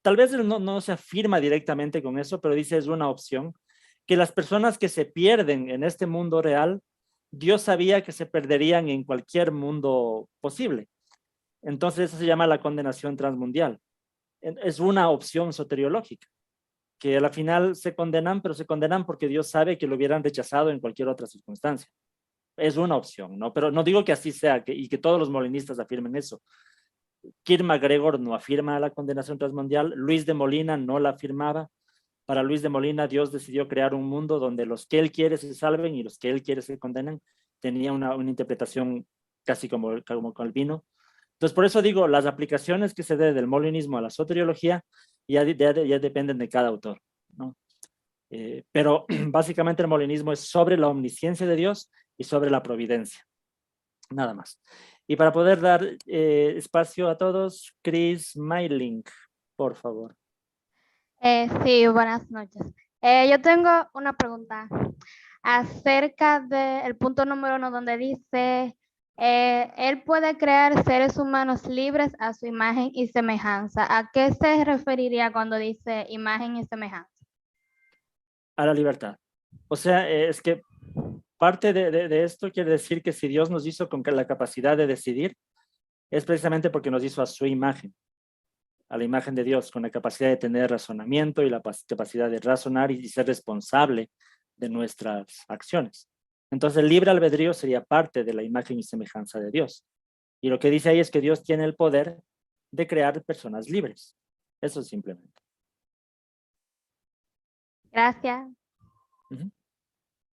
tal vez no se afirma directamente con eso, pero dice es una opción, que las personas que se pierden en este mundo real, Dios sabía que se perderían en cualquier mundo posible. Entonces eso se llama la condenación transmundial. Es una opción soteriológica, que a la final se condenan, pero se condenan porque Dios sabe que lo hubieran rechazado en cualquier otra circunstancia. Es una opción, ¿no? Pero no digo que así sea y que todos los molinistas afirmen eso. Kir MacGregor no afirma la condenación transmundial, Luis de Molina no la afirmaba. Para Luis de Molina, Dios decidió crear un mundo donde los que él quiere se salven y los que él quiere se condenen. Tenía una interpretación casi como Calvino. Entonces, por eso digo, las aplicaciones que se den del molinismo a la soteriología ya dependen de cada autor, ¿no? Pero básicamente el molinismo es sobre la omnisciencia de Dios y sobre la providencia. Nada más. Y para poder dar espacio a todos, Chris Mailink, por favor. Sí, buenas noches. Yo tengo una pregunta acerca del punto número 1 donde dice, él puede crear seres humanos libres a su imagen y semejanza. ¿A qué se referiría cuando dice imagen y semejanza? A la libertad. O sea, es que parte de esto quiere decir que si Dios nos hizo con la capacidad de decidir, es precisamente porque nos hizo a su imagen, a la imagen de Dios, con la capacidad de tener razonamiento y la capacidad de razonar y ser responsable de nuestras acciones. Entonces el libre albedrío sería parte de la imagen y semejanza de Dios. Y lo que dice ahí es que Dios tiene el poder de crear personas libres. Eso simplemente. Gracias.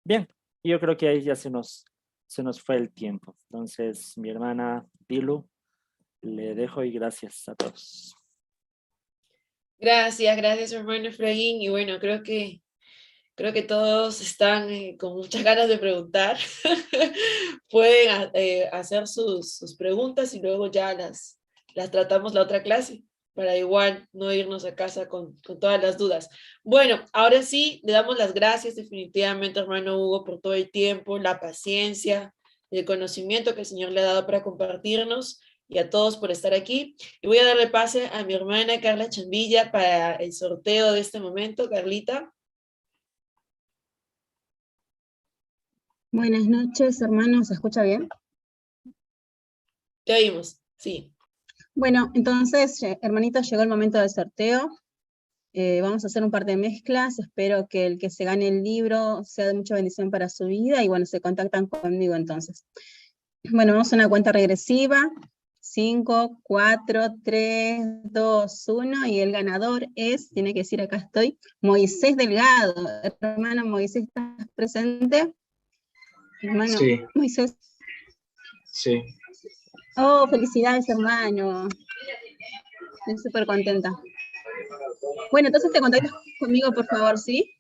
Bien, yo creo que ahí ya se nos fue el tiempo. Entonces, mi hermana Dilu, le dejo y gracias a todos. Gracias, hermano Efraín. Y bueno, creo que todos están con muchas ganas de preguntar. Pueden hacer sus preguntas y luego ya las tratamos la otra clase, para igual no irnos a casa con todas las dudas. Bueno, ahora sí, le damos las gracias definitivamente, hermano Hugo, por todo el tiempo, la paciencia, el conocimiento que el Señor le ha dado para compartirnos, y a todos por estar aquí. Y voy a darle pase a mi hermana Carla Chambilla para el sorteo de este momento. Carlita. Buenas noches, hermanos. ¿Se escucha bien? Te oímos, sí. Bueno, entonces, hermanitos, llegó el momento del sorteo. Vamos a hacer un par de mezclas. Espero que el que se gane el libro sea de mucha bendición para su vida. Y bueno, se contactan conmigo entonces. Bueno, vamos a una cuenta regresiva. 5, 4, 3, 2, 1. Y el ganador es, tiene que decir acá estoy, Moisés Delgado. Hermano Moisés, ¿estás presente? Hermano Sí. Moisés. Sí. Oh, felicidades, hermano. Estoy súper contenta. Bueno, entonces te contactas conmigo, por favor, ¿sí?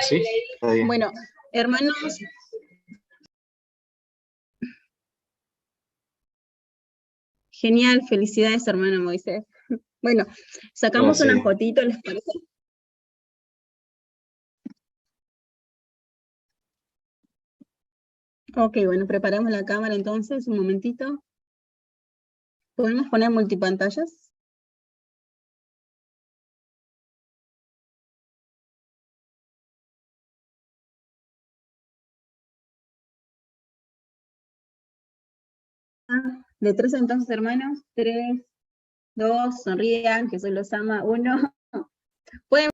Sí, está bien. Bueno, hermanos. Genial, felicidades, hermano Moisés. Bueno, sacamos una fotito, ¿les parece? Ok, bueno, preparamos la cámara entonces, un momentito. ¿Podemos poner multipantallas? de 3 entonces, hermanos. 3, 2, sonrían, que soy los ama. 1. Pueden